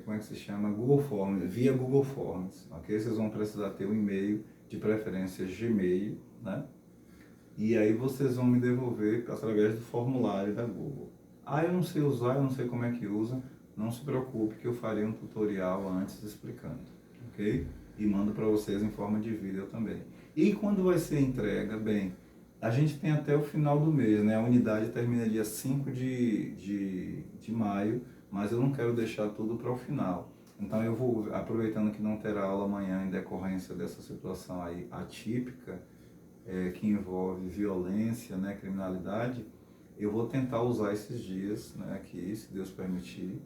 como é que se chama? Google Forms, via Google Forms, ok? Vocês vão precisar ter um e-mail, de preferência Gmail, né? E aí vocês vão me devolver através do formulário da Google. Ah, eu não sei usar, eu não sei como é que usa. Não se preocupe que eu farei um tutorial antes explicando, ok? E mando para vocês em forma de vídeo também. E quando vai ser a entrega? Bem, a gente tem até o final do mês, né? A unidade termina dia 5 de maio, mas eu não quero deixar tudo para o final. Então eu vou, aproveitando que não terá aula amanhã em decorrência dessa situação aí atípica, que envolve violência, né, criminalidade, eu vou tentar usar esses dias, né, aqui, se Deus permitir,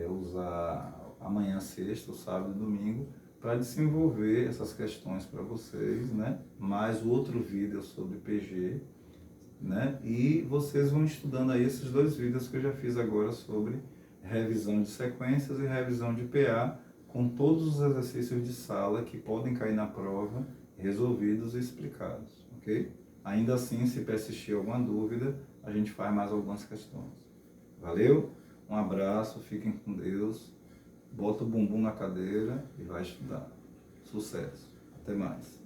usar amanhã, sexta, sábado e domingo, para desenvolver essas questões para vocês, né, mais outro vídeo sobre PG, né, e vocês vão estudando aí esses 2 vídeos que eu já fiz agora sobre revisão de sequências e revisão de PA, com todos os exercícios de sala que podem cair na prova, resolvidos e explicados, ok? Ainda assim, se persistir alguma dúvida, a gente faz mais algumas questões. Valeu? Um abraço, fiquem com Deus, bota o bumbum na cadeira e vai estudar. Sucesso! Até mais!